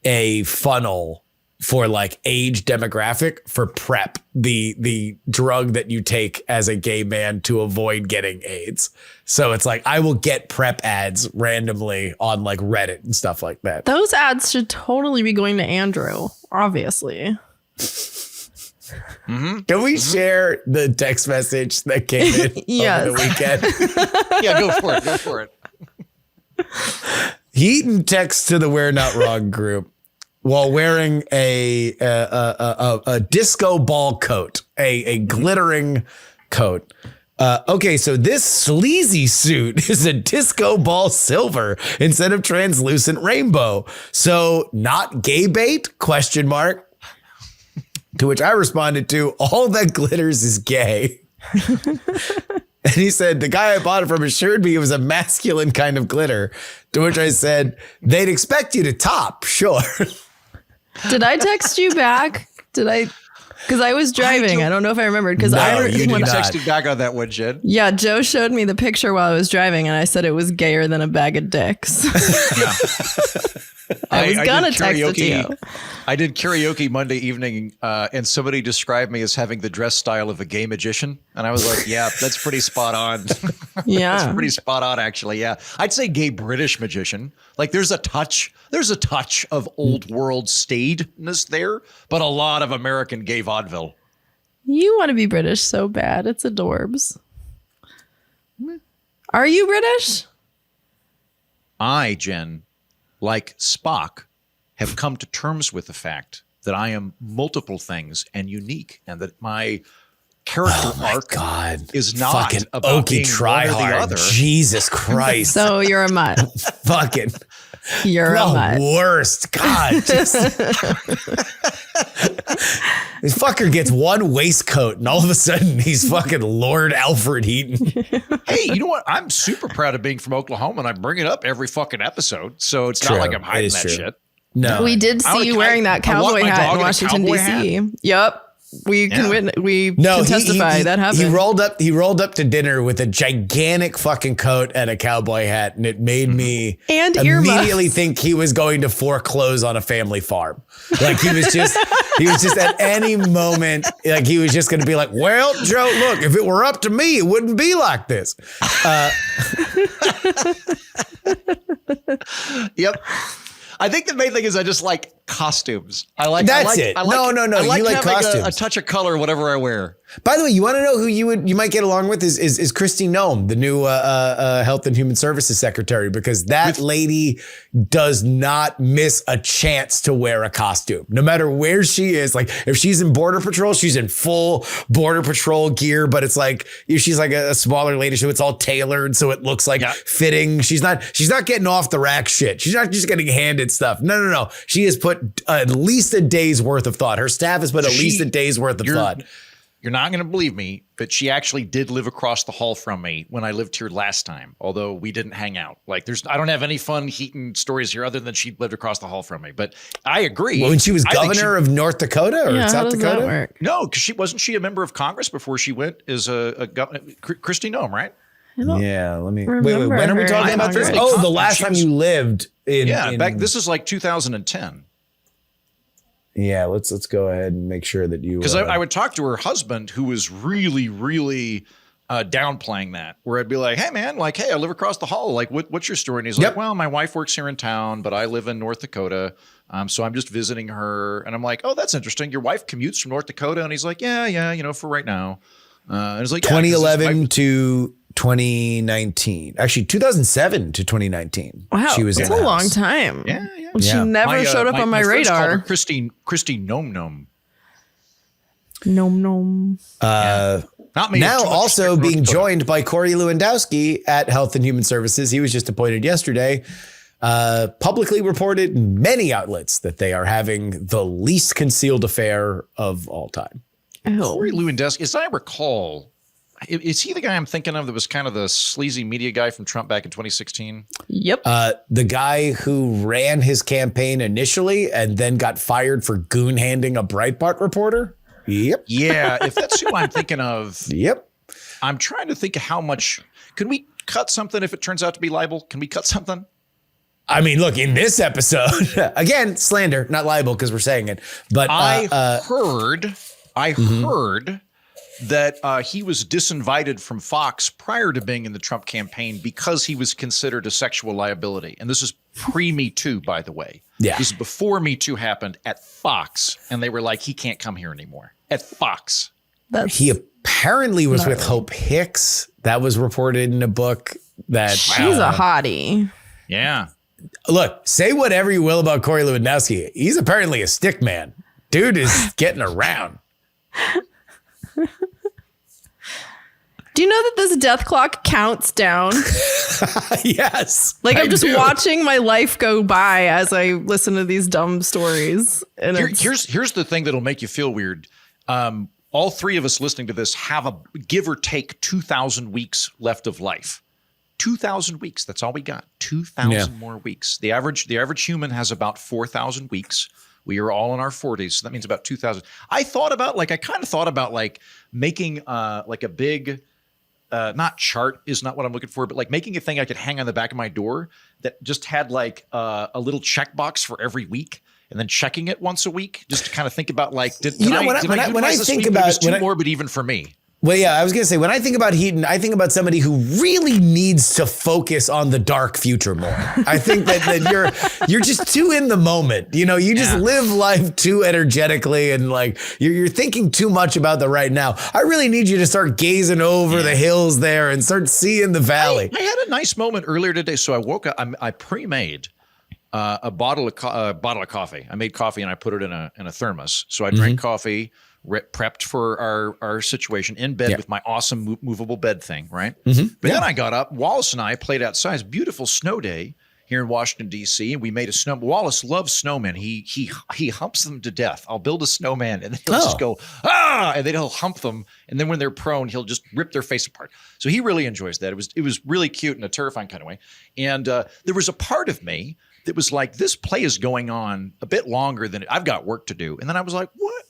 a funnel for like age demographic for PrEP, the drug that you take as a gay man to avoid getting AIDS. So it's like I will get PrEP ads randomly on like Reddit and stuff like that. Those ads should totally be going to Andrew, obviously. Mm-hmm. Can we share the text message that came in over the weekend? Yeah, go for it. Heaton texts to the We're Not Wrong group while wearing a disco ball coat, a glittering coat. Okay, so this sleazy suit is a disco ball silver instead of translucent rainbow. So not gay bait? Question mark. To which I responded to, all that glitters is gay. And he said, the guy I bought it from assured me it was a masculine kind of glitter. To which I said, they'd expect you to top, sure. Did I text you back? Because I was driving. I don't know if I remembered. Because you did not. Texted back on that one, Jen. Yeah, Joe showed me the picture while I was driving, and I said it was gayer than a bag of dicks. Yeah. I was gonna text it to you. I did karaoke Monday evening, and somebody described me as having the dress style of a gay magician, and I was like, "Yeah, that's pretty spot on." Yeah, that's pretty spot on, actually. Yeah, I'd say gay British magician. Like, there's a touch of old world staidness there, but a lot of American gay vaudeville. You want to be British so bad; it's adorbs. Are you British? Jen, like Spock, have come to terms with the fact that I am multiple things and unique, and that my character arc is not fucking about Okie being one or the other. Jesus Christ. So you're a mutt. Fucking. You're a mutt. Worst. God. This fucker gets one waistcoat and all of a sudden he's fucking Lord Alfred Heaton. Hey, you know what? I'm super proud of being from Oklahoma, and I bring it up every fucking episode. So it's not like I'm hiding that shit. No. We did see you wearing that cowboy hat in Washington, D.C. Yep. We can testify that happened. He rolled up to dinner with a gigantic fucking coat and a cowboy hat, and it made me and immediately think he was going to foreclose on a family farm. Like he was just at any moment, like he was just going to be like, well, Joe, look, if it were up to me, it wouldn't be like this. Yep. I think the main thing is I just like costumes. No. I You like costumes. A touch of color, whatever I wear. By the way, you want to know who you might get along with is Kristi Noem, the new Health and Human Services Secretary, because that lady does not miss a chance to wear a costume, no matter where she is. Like if she's in Border Patrol, she's in full Border Patrol gear, but it's like she's like a smaller lady, so it's all tailored, so it looks like fitting. She's not getting off the rack shit. She's not just getting handed stuff. No. She has put at least a day's worth of thought. Her staff has put at least a day's worth of thought. You're not going to believe me, but she actually did live across the hall from me when I lived here last time, although we didn't hang out. Like I don't have any fun Heaton stories here other than she lived across the hall from me. But I agree. When she was governor of North Dakota or South Dakota? No, because wasn't she a member of Congress before she went as a governor? Kristi Noem, right? Yeah, let me wait. When are we talking about this? Oh, the last time you lived in back. This is like 2010. Yeah, let's go ahead and make sure that you. Because I would talk to her husband, who was really, really downplaying that. Where I'd be like, "Hey, man, like, hey, I live across the hall. Like, what's your story?" And he's like, "Well, my wife works here in town, but I live in North Dakota, so I'm just visiting her." And I'm like, "Oh, that's interesting. Your wife commutes from North Dakota?" And he's like, "Yeah, for right now." And it's like 2011 to 2019. Actually, 2007 to 2019. Wow, she was that's in a long time. Yeah. She never showed up on my radar. Kristi Noem Noem. Nom. Not me. Now also being joined by Corey Lewandowski at Health and Human Services. He was just appointed yesterday. Publicly reported in many outlets that they are having the least concealed affair of all time. Corey Lewandowski, as I recall, is he the guy I'm thinking of that was kind of the sleazy media guy from Trump back in 2016? Yep. The guy who ran his campaign initially and then got fired for goon-handing a Breitbart reporter? Yep. Yeah, if that's who I'm thinking of. Yep. I'm trying to think of how much. Can we cut something if it turns out to be libel? Can we cut something? I mean, look, in this episode, again, slander, not libel because we're saying it. But I heard that he was disinvited from Fox prior to being in the Trump campaign because he was considered a sexual liability. And this is pre-Me Too, by the way. Yeah. This is before Me Too happened at Fox. And they were like, he can't come here anymore. At Fox. He apparently was with Hope Hicks. That was reported in a book that she's a hottie. Yeah. Look, say whatever you will about Corey Lewandowski. He's apparently a stick man. Dude is getting around. Do you know that this death clock counts down? Yes. Like I'm just watching my life go by as I listen to these dumb stories. And here's the thing that'll make you feel weird. All three of us listening to this have a give or take 2,000 weeks left of life. 2,000 weeks. That's all we got. 2,000 more weeks. The average human has about 4,000 weeks. We are all in our 40s. So that means about 2,000. I kind of thought about making like a big, not chart is not what I'm looking for, but like making a thing I could hang on the back of my door that just had like a little checkbox for every week. And then checking it once a week, just to kind of think about like, when I think about it was too morbid even for me. Well, yeah, I was going to say, when I think about Heaton, I think about somebody who really needs to focus on the dark future more. I think that you're just too in the moment. You know, you just live life too energetically and like you're thinking too much about the right now. I really need you to start gazing over the hills there and start seeing the valley. I had a nice moment earlier today. So I woke up, I pre-made a bottle of coffee. I made coffee and I put it in a thermos. So I drank coffee, prepped for our situation in bed with my awesome movable bed thing, right? But then I got up. Wallace and I played outside. It's a beautiful snow day here in Washington, D.C. And we made a snow. Wallace loves snowmen. He humps them to death. I'll build a snowman and then he'll just go, and then he'll hump them. And then when they're prone, he'll just rip their face apart. So he really enjoys that. It was really cute in a terrifying kind of way. And there was a part of me that was like, this play is going on a bit longer than I've got work to do. And then I was like, what?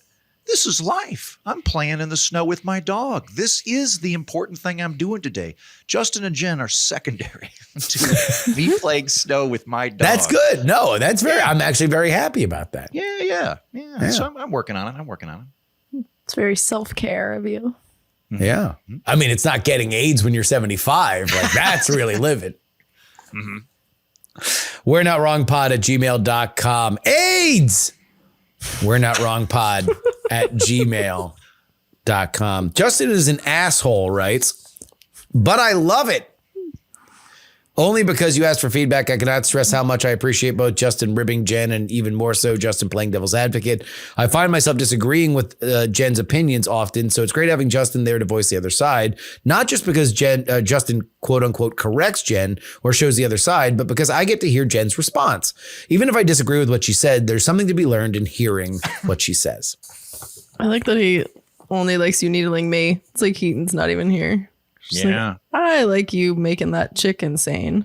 This is life. I'm playing in the snow with my dog. This is the important thing I'm doing today. Justin and Jen are secondary to me playing snow with my dog. That's good. No, that's I'm actually very happy about that. Yeah. So I'm working on it. It's very self-care of you. Mm-hmm. Yeah. I mean, it's not getting AIDS when you're 75. Like, that's really living. Mm-hmm. We're not wrong pod at gmail.com. AIDS! We're not wrong pod at gmail.com. Justin is an asshole, writes, but I love it. Only because you asked for feedback, I cannot stress how much I appreciate both Justin ribbing Jen and even more so Justin playing devil's advocate. I find myself disagreeing with Jen's opinions often, so it's great having Justin there to voice the other side, not just because Justin quote unquote corrects Jen or shows the other side, but because I get to hear Jen's response. Even if I disagree with what she said, there's something to be learned in hearing what she says. I like that he only likes you needling me. It's like Heaton's not even here. She's like, I like you making that chick insane.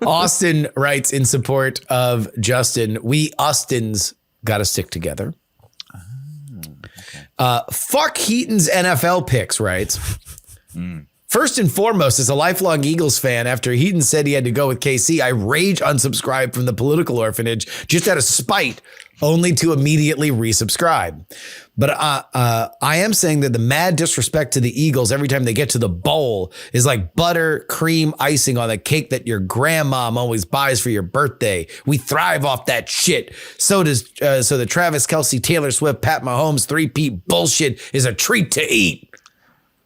Austin writes in support of Justin, we Austins got to stick together. Fuck Heaton's NFL picks, writes. First and foremost, as a lifelong Eagles fan, after Heaton said he had to go with KC, I rage unsubscribed from the political orphanage just out of spite, only to immediately resubscribe. But I am saying that the mad disrespect to the Eagles every time they get to the bowl is like butter, cream, icing on the cake that your grandmom always buys for your birthday. We thrive off that shit. So the Travis Kelce, Taylor Swift, Pat Mahomes, three-peat bullshit is a treat to eat.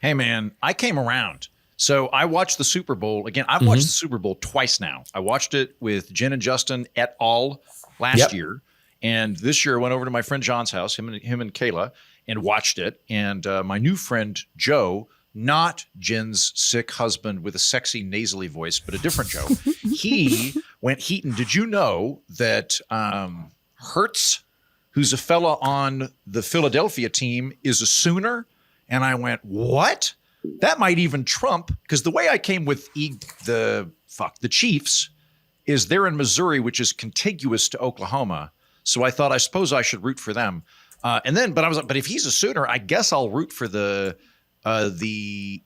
Hey, man, I came around. So I watched the Super Bowl. Again, I've watched the Super Bowl twice now. I watched it with Jen and Justin et al. Last year. And this year I went over to my friend John's house, him and Kayla, and watched it. And my new friend Joe, not Jen's sick husband with a sexy nasally voice, but a different Joe, he went, Heaton, did you know that Hertz, who's a fella on the Philadelphia team, is a Sooner? And I went, what? That might even trump, because the way I came with the Chiefs is they're in Missouri, which is contiguous to Oklahoma. So I thought, I suppose I should root for them. But I was like, but if he's a Sooner, I guess I'll root for the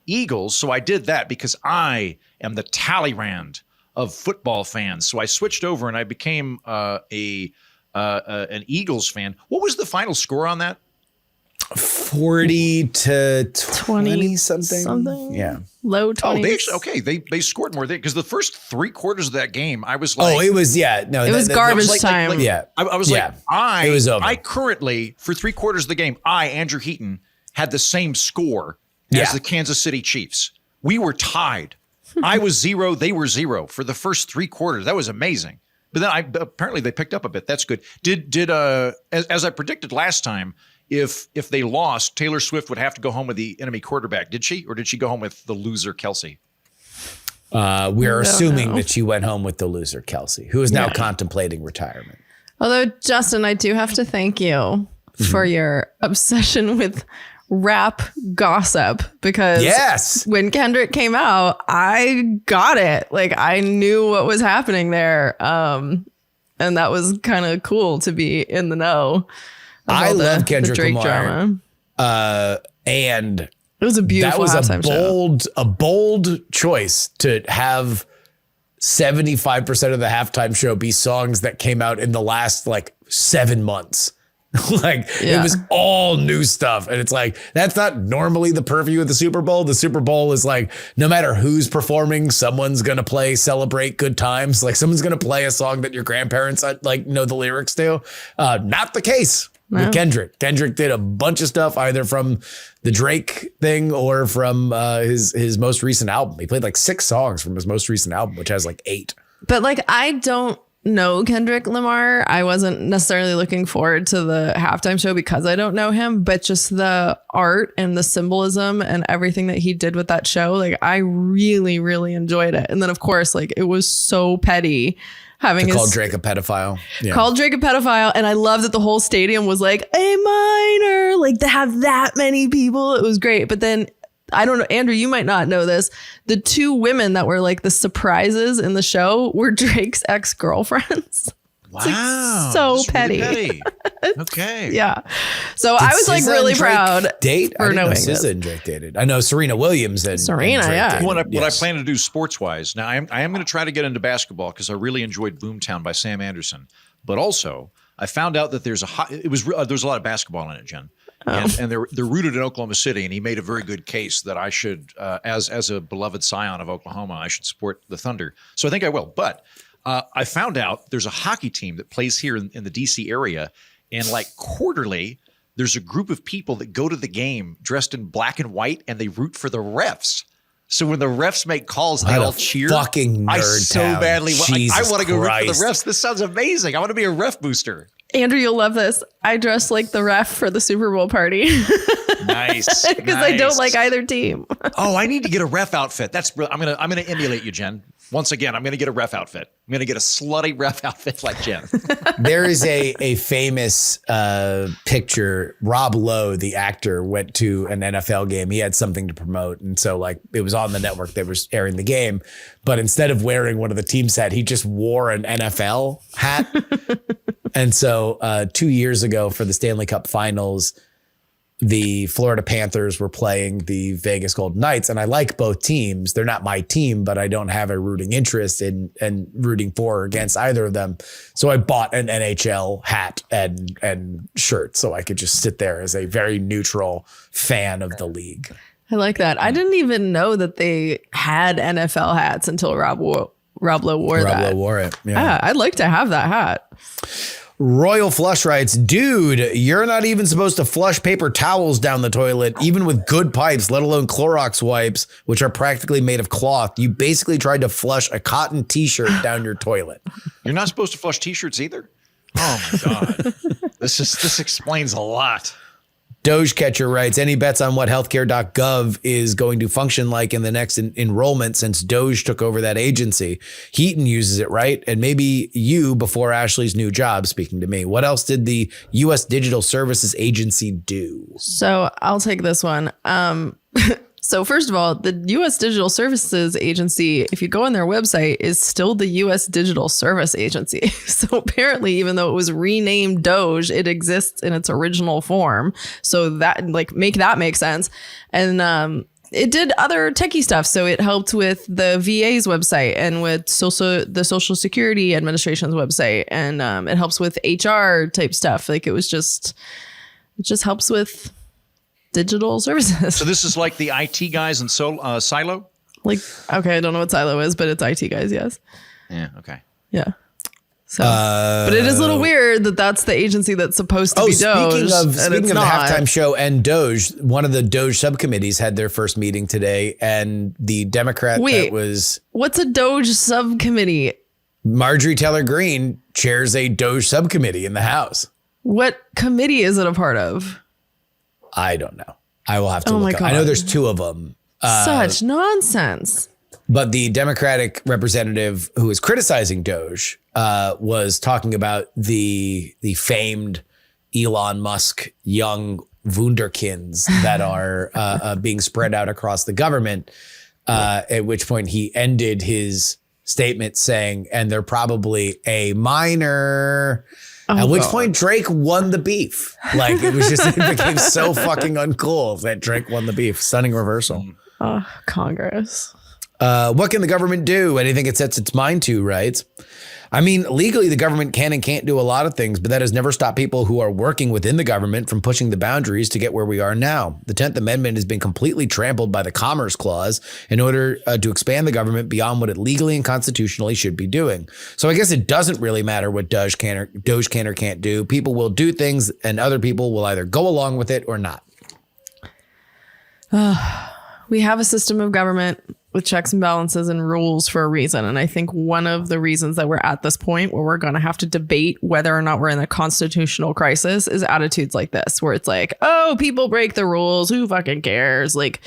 Eagles. So I did that because I am the Talleyrand of football fans. So I switched over and I became an Eagles fan. What was the final score on that? 40 to 20 something. Yeah. Low 20s. They scored more because the first 3 quarters of that game, I was like, it was garbage time. I was like, it was over. I currently, for 3 quarters of the game, Andrew Heaton, had the same score as the Kansas City Chiefs. We were tied. I was 0, they were 0 for the first 3 quarters. That was amazing. But then apparently they picked up a bit. That's good. Did as I predicted last time, if they lost, Taylor Swift would have to go home with the enemy quarterback. Did she? Or did she go home with the loser Kelce? We're assuming that she went home with the loser Kelce, who is now contemplating retirement. Although, Justin, I do have to thank you for your obsession with rap gossip, because when Kendrick came out, I got it. Like, I knew what was happening there. And that was kind of cool to be in the know. I love Kendrick Drake Lamar, drama. and it was a beautiful halftime show. A bold choice to have 75% of the halftime show be songs that came out in the last 7 months. It was all new stuff. And it's like, that's not normally the purview of the Super Bowl. The Super Bowl is like, no matter who's performing, someone's going to play Celebrate Good Times. Like, someone's going to play a song that your grandparents know the lyrics to. Not the case with Kendrick. Kendrick did a bunch of stuff either from the Drake thing or from his most recent album. He played 6 songs from his most recent album, which has 8. But I don't know Kendrick Lamar. I wasn't necessarily looking forward to the halftime show because I don't know him, but just the art and the symbolism and everything that he did with that show, I really, really enjoyed it. And then of course, it was so petty having called Drake a pedophile. Called Drake a pedophile. And I love that the whole stadium was A minor, to have that many people. It was great. But then I don't know, Andrew, you might not know this. The two women that were like the surprises in the show were Drake's ex-girlfriends. Wow. Like, so petty. Really okay. Yeah. So I was like really proud date? for knowing this. SZA and Drake dated. I know Serena Williams and Serena, Drake yeah. dated. What I plan to do sports wise. Now I am going to try to get into basketball because I really enjoyed Boomtown by Sam Anderson. But also I found out that there's a lot of basketball in it, Jen. And they're rooted in Oklahoma City, and he made a very good case that I should, as a beloved scion of Oklahoma, I should support the Thunder. So I think I will. But I found out there's a hockey team that plays here in the DC area, and like quarterly, there's a group of people that go to the game dressed in black and white, and they root for the refs. So when the refs make calls, they all cheer. Fucking nerd I so town. badly I want to go root for the Christ. refs. This sounds amazing. I want to be a ref booster. Andrew, you'll love this. I dressed like the ref for the Super Bowl party. Nice. Because I don't like either team. Oh, I need to get a ref outfit. That's I'm gonna emulate you, Jen. Once again, I'm gonna get a ref outfit. I'm gonna get a slutty ref outfit like Jen. There is a famous picture. Rob Lowe, the actor, went to an NFL game. He had something to promote, and so like it was on the network that was airing the game. But instead of wearing one of the team's hat, he just wore an NFL hat. And so 2 years ago for the Stanley Cup Finals, the Florida Panthers were playing the Vegas Golden Knights, and I like both teams. They're not my team, but I don't have a rooting interest in rooting for or against either of them. So I bought an NHL hat and shirt so I could just sit there as a very neutral fan of the league. I like that. I didn't even know that they had NFL hats until Rob Lowe wore that. Rob Lowe wore it. Yeah, I'd like to have that hat. Royal Flush writes, dude, you're not even supposed to flush paper towels down the toilet, even with good pipes, let alone Clorox wipes, which are practically made of cloth. You basically tried to flush a cotton t-shirt down your toilet. You're not supposed to flush t-shirts either? Oh my God. This explains a lot. Dogecatcher writes, any bets on what healthcare.gov is going to function like in the next enrollment since Doge took over that agency? Heaton uses it, right? And maybe you before Ashley's new job, speaking to me. What else did the U.S. Digital Services Agency do? So I'll take this one. So first of all, the U.S. Digital Services Agency, if you go on their website, is still the U.S. Digital Service Agency. So apparently, even though it was renamed Doge, it exists in its original form. So that make sense. And it did other techie stuff. So it helped with the VA's website and with the Social Security Administration's website. And it helps with HR type stuff. Like it just helps with digital services. So this is like the IT guys in Silo? Like, okay, I don't know what Silo is, but it's IT guys, yes. Yeah, okay. Yeah. So, but it is a little weird that that's the agency that's supposed to be Doge. Speaking of the halftime show and Doge, one of the Doge subcommittees had their first meeting today, and the Democrat that was... What's a Doge subcommittee? Marjorie Taylor Greene chairs a Doge subcommittee in the House. What committee is it a part of? I don't know. I will have to look up. I know there's two of them. Such nonsense. But the Democratic representative who is criticizing Doge was talking about the famed Elon Musk young wunderkinds that are being spread out across the government, at which point he ended his statement saying, and they're probably a minor... At which point Drake won the beef. Like it became so fucking uncool that Drake won the beef. Stunning reversal. Congress. What can the government do? Anything it sets its mind to, right? I mean, legally, the government can and can't do a lot of things, but that has never stopped people who are working within the government from pushing the boundaries to get where we are now. The 10th Amendment has been completely trampled by the Commerce Clause in order to expand the government beyond what it legally and constitutionally should be doing. So I guess it doesn't really matter what Doge can or can't do. People will do things and other people will either go along with it or not. We have a system of government with checks and balances and rules for a reason. And I think one of the reasons that we're at this point where we're going to have to debate whether or not we're in a constitutional crisis is attitudes like this, where it's like, oh, people break the rules. Who fucking cares? Like,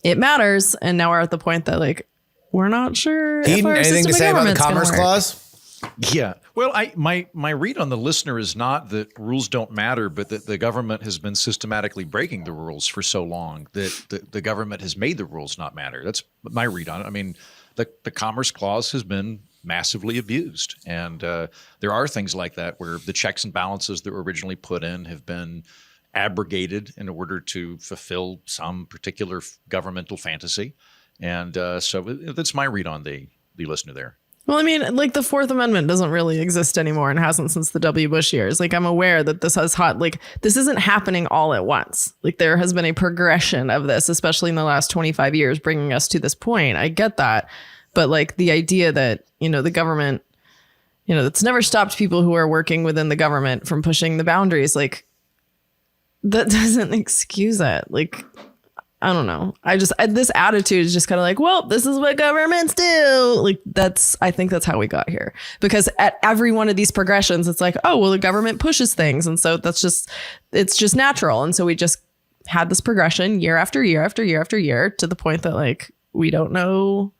it matters. And now we're at the point that, like, we're not sure. Eden, anything to say about the Commerce Clause? Yeah. Well, my read on the listener is not that rules don't matter, but that the government has been systematically breaking the rules for so long that the government has made the rules not matter. That's my read on it. I mean, the Commerce Clause has been massively abused. And there are things like that where the checks and balances that were originally put in have been abrogated in order to fulfill some particular governmental fantasy. And so that's my read on the listener there. Well, I mean, like the Fourth Amendment doesn't really exist anymore and hasn't since the W. Bush years. Like, I'm aware that this has this isn't happening all at once. Like, there has been a progression of this, especially in the last 25 years, bringing us to this point. I get that. But like the idea that, the government, that's never stopped people who are working within the government from pushing the boundaries. Like, that doesn't excuse it. Like, I don't know. This attitude is just kind of like, well, this is what governments do. Like, I think that's how we got here. Because at every one of these progressions, it's like, oh, well, the government pushes things. And so it's just natural. And so we just had this progression year after year after year after year to the point that like, we don't know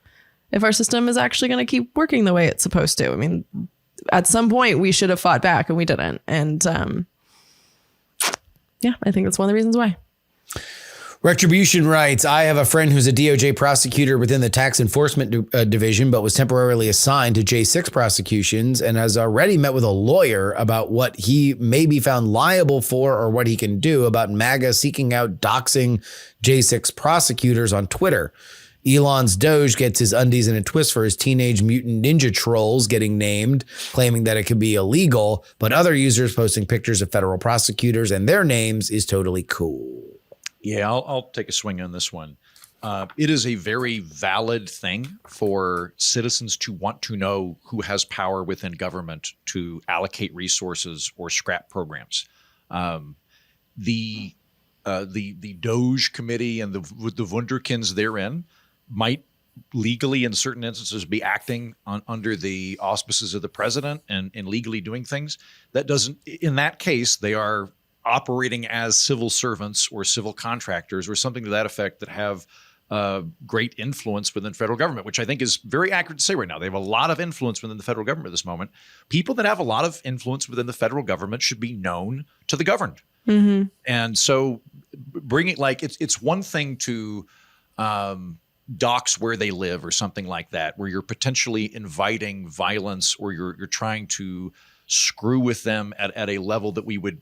if our system is actually going to keep working the way it's supposed to. I mean, at some point we should have fought back and we didn't. And yeah, I think that's one of the reasons why. Retribution writes, I have a friend who's a DOJ prosecutor within the tax enforcement division, but was temporarily assigned to J6 prosecutions and has already met with a lawyer about what he may be found liable for or what he can do about MAGA seeking out doxing J6 prosecutors on Twitter. Elon's Doge gets his undies in a twist for his Teenage Mutant Ninja Trolls getting named, claiming that it could be illegal, but other users posting pictures of federal prosecutors and their names is totally cool. Yeah, I'll take a swing on this one. It is a very valid thing for citizens to want to know who has power within government to allocate resources or scrap programs. The Doge committee and the Wunderkinds therein might legally, in certain instances, be acting under the auspices of the president and legally doing things. That doesn't, in that case, they are operating as civil servants or civil contractors or something to that effect that have great influence within federal government, which I think is very accurate to say right now. They have a lot of influence within the federal government at this moment. People that have a lot of influence within the federal government should be known to the governed. Mm-hmm. And so bringing, like, it's one thing to dox where they live or something like that, where you're potentially inviting violence or you're trying to screw with them at a level that we would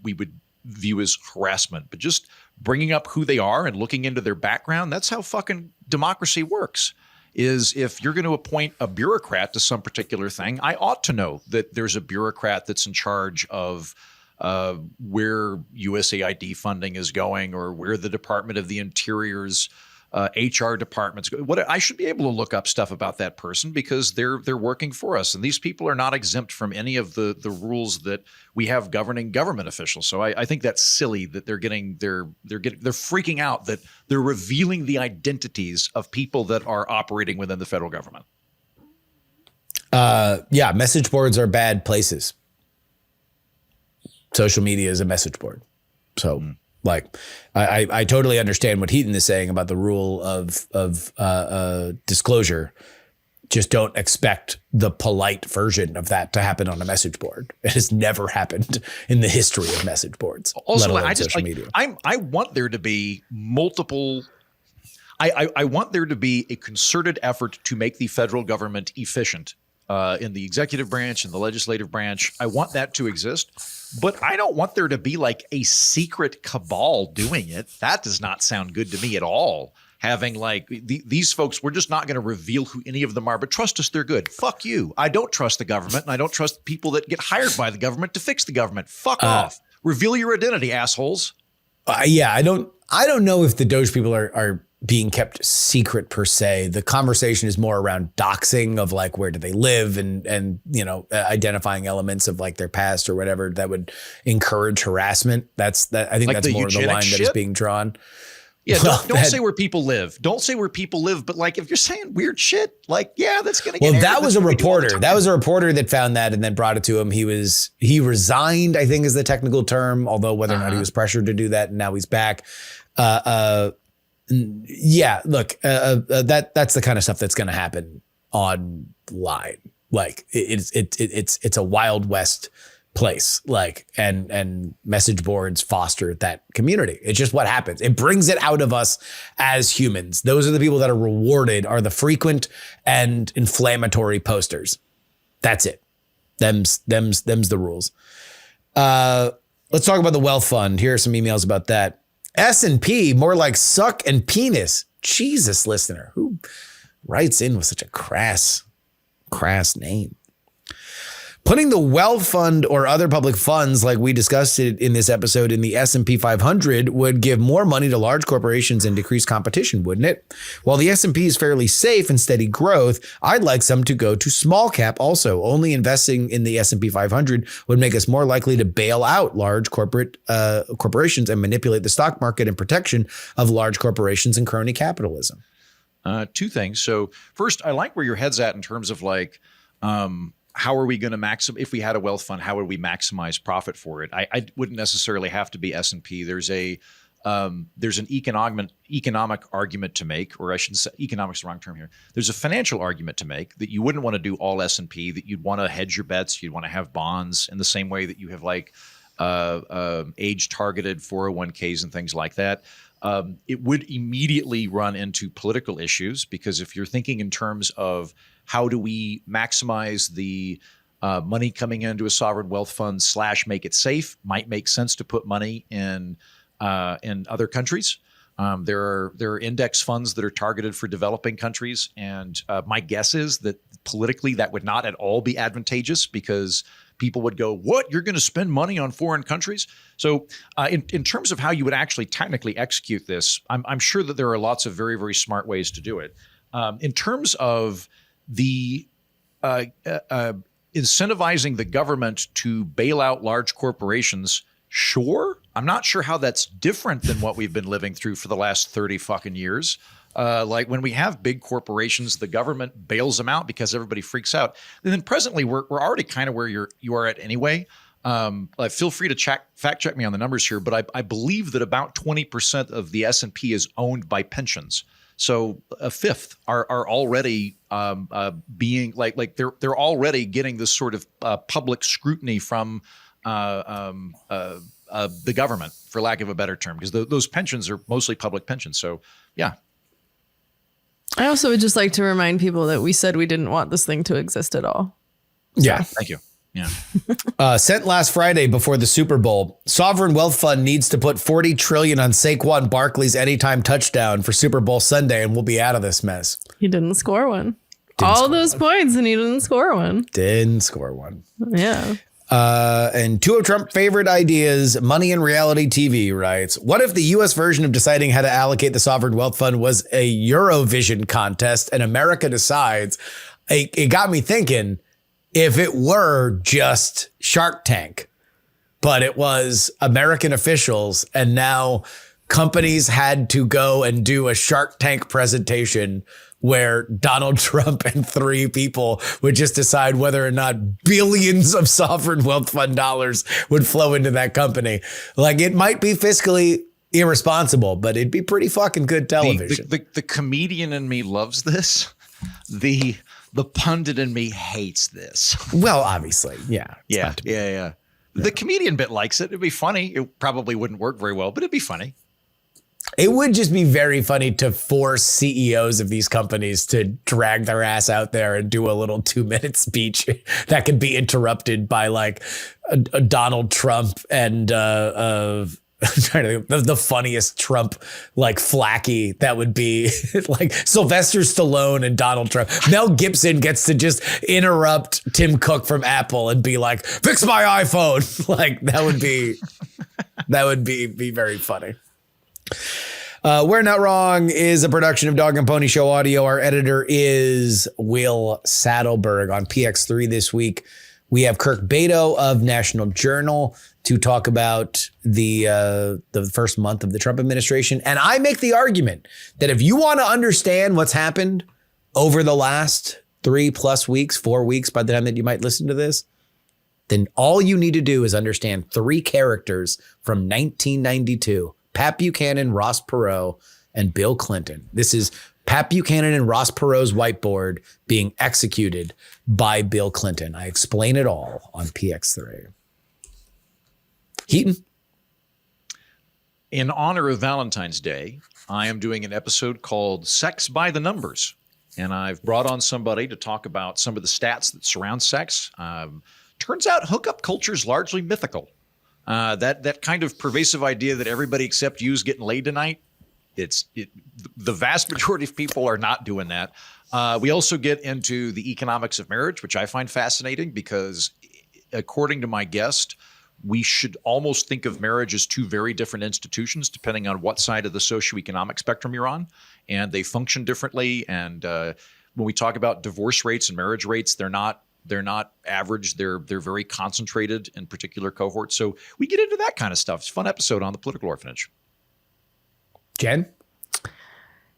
view as harassment. But just bringing up who they are and looking into their background, that's how fucking democracy works. Is if you're going to appoint a bureaucrat to some particular thing, I ought to know that there's a bureaucrat that's in charge of where USAID funding is going or where the Department of the Interior's HR departments go. I should be able to look up stuff about that person because they're working for us, and these people are not exempt from any of the rules that we have governing government officials. So I think that's silly that they're freaking out that they're revealing the identities of people that are operating within the federal government. Yeah, message boards are bad places. Social media is a message board, so. Like, I totally understand what Heaton is saying about the rule of disclosure. Just don't expect the polite version of that to happen on a message board. It has never happened in the history of message boards. Also, social media. I want there to be multiple. I want there to be a concerted effort to make the federal government efficient in the executive branch and the legislative branch. I want that to exist. But I don't want there to be like a secret cabal doing it. That does not sound good to me at all. Having like these folks, we're just not going to reveal who any of them are, but trust us, they're good. Fuck you. I don't trust the government, and I don't trust people that get hired by the government to fix the government. Fuck off. Reveal your identity, assholes. Yeah, I don't know if the Doge people are being kept secret per se. The conversation is more around doxing of like, where do they live and identifying elements of like their past or whatever that would encourage harassment. I think like that's more the line that is being drawn. Yeah, don't say where people live. Don't say where people live. But like, if you're saying weird shit, like, yeah, that's going to get. Well, that was a reporter. That was a reporter that found that and then brought it to him. He resigned, I think is the technical term, although whether or not he was pressured to do that, and now he's back. Yeah, look, that's the kind of stuff that's going to happen online. Like it's a Wild West place, like, and message boards foster that community. It's just what happens. It brings it out of us as humans. Those are the people that are rewarded, are the frequent and inflammatory posters. That's it. Them's the rules. Let's talk about the wealth fund. Here are some emails about that. S&P, more like suck and penis. Jesus, listener, who writes in with such a crass name? Putting the wealth fund or other public funds, like we discussed it in this episode, in the S&P 500 would give more money to large corporations and decrease competition, wouldn't it? While the S&P is fairly safe and steady growth, I'd like some to go to small cap also. Only investing in the S&P 500 would make us more likely to bail out large corporations and manipulate the stock market in protection of large corporations and crony capitalism. Two things. So first, I like where your head's at in terms of like, how are we going to maximize, if we had a wealth fund, how would we maximize profit for it? I wouldn't necessarily have to be S&P. There's an economic argument to make, or I shouldn't say, economic's the wrong term here. There's a financial argument to make that you wouldn't want to do all S&P, that you'd want to hedge your bets. You'd want to have bonds in the same way that you have like age targeted 401ks and things like that. It would immediately run into political issues, because if you're thinking in terms of how do we maximize the money coming into a sovereign wealth fund / make it safe, might make sense to put money in other countries. There are index funds that are targeted for developing countries, and my guess is that politically that would not at all be advantageous, because people would go, "What? You're going to spend money on foreign countries?" So, in terms of how you would actually technically execute this, I'm sure that there are lots of very, very smart ways to do it. In terms of the incentivizing the government to bail out large corporations, sure. I'm not sure how that's different than what we've been living through for the last 30 fucking years. Like when we have big corporations, the government bails them out because everybody freaks out. And then presently, we're already kind of where you are at anyway. Feel free to fact check me on the numbers here, but I believe that about 20% of the S&P is owned by pensions. So a fifth are already being like they're already getting this sort of public scrutiny from the government, for lack of a better term, because those pensions are mostly public pensions. So yeah. I also would just like to remind people that we said we didn't want this thing to exist at all. Yeah. Thank you. Yeah. Sent last Friday before the Super Bowl. Sovereign Wealth Fund needs to put $40 trillion on Saquon Barkley's anytime touchdown for Super Bowl Sunday, and we'll be out of this mess. He didn't score one. All those points, and he didn't score one. Didn't score one. Yeah. And two of Trump's favorite ideas, money and reality TV, writes, what if the U.S. version of deciding how to allocate the Sovereign Wealth Fund was a Eurovision contest and America decides? It got me thinking, if it were just Shark Tank, but it was American officials, and now companies had to go and do a Shark Tank presentation where Donald Trump and three people would just decide whether or not billions of sovereign wealth fund dollars would flow into that company. Like, it might be fiscally irresponsible, but it'd be pretty fucking good television. The comedian in me loves this. The pundit in me hates this. Well, obviously. Yeah. Yeah. The comedian bit likes it. It'd be funny. It probably wouldn't work very well, but it'd be funny. It would just be very funny to force CEOs of these companies to drag their ass out there and do a little 2-minute speech that could be interrupted by like a Donald Trump and I'm trying to think of the funniest Trump like flacky that would be like Sylvester Stallone and Donald Trump. Mel Gibson gets to just interrupt Tim Cook from Apple and be like, "Fix my iPhone." Like that would be very funny. We're Not Wrong is a production of Dog and Pony Show Audio. Our editor is Will Saddleberg. On PX3 this week, we have Kirk Beto of National Journal to talk about the first month of the Trump administration. And I make the argument that if you want to understand what's happened over the last 3+ weeks, 4 weeks by the time that you might listen to this, then all you need to do is understand 3 characters from 1992. Pat Buchanan, Ross Perot, and Bill Clinton. This is Pat Buchanan and Ross Perot's whiteboard being executed by Bill Clinton. I explain it all on PX3. Heaton? In honor of Valentine's Day, I am doing an episode called Sex by the Numbers. And I've brought on somebody to talk about some of the stats that surround sex. Turns out hookup culture is largely mythical. That kind of pervasive idea that everybody except you is getting laid tonight, the vast majority of people are not doing that. We also get into the economics of marriage, which I find fascinating because according to my guest, we should almost think of marriage as two very different institutions, depending on what side of the socioeconomic spectrum you're on, and they function differently. And when we talk about divorce rates and marriage rates, they're not average. They're very concentrated in particular cohorts. So we get into that kind of stuff. It's a fun episode on the political orphanage. Jen?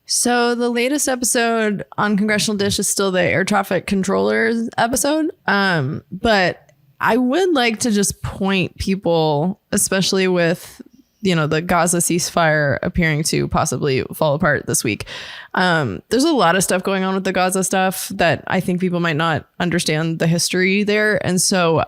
So the latest episode on Congressional Dish is still the air traffic controllers episode, but I would like to just point people, especially with, the Gaza ceasefire appearing to possibly fall apart this week. There's a lot of stuff going on with the Gaza stuff that I think people might not understand the history there. And so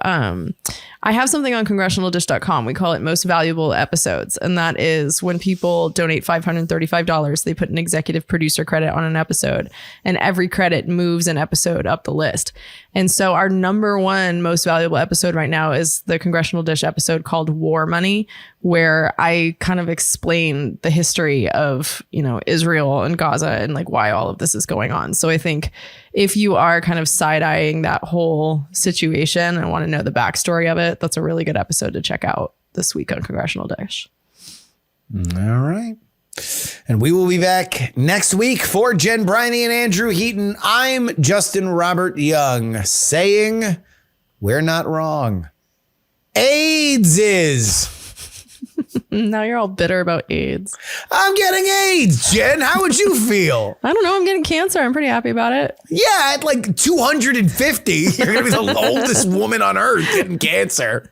I have something on congressionaldish.com. We call it Most Valuable Episodes. And that is when people donate $535, they put an executive producer credit on an episode. And every credit moves an episode up the list. And so our number one most valuable episode right now is the Congressional Dish episode called War Money, where I kind of explain the history of, Israel and Gaza and like why all of this is going on. So I think if you are kind of side-eyeing that whole situation and want to know the backstory of it, that's a really good episode to check out this week on Congressional Dish. All right. And we will be back next week for Jen Briney and Andrew Heaton. I'm Justin Robert Young saying we're not wrong. AIDS is... Now you're all bitter about AIDS. I'm getting AIDS, Jen. How would you feel? I don't know. I'm getting cancer. I'm pretty happy about it. Yeah, at like 250, you're going to be the oldest woman on earth getting cancer.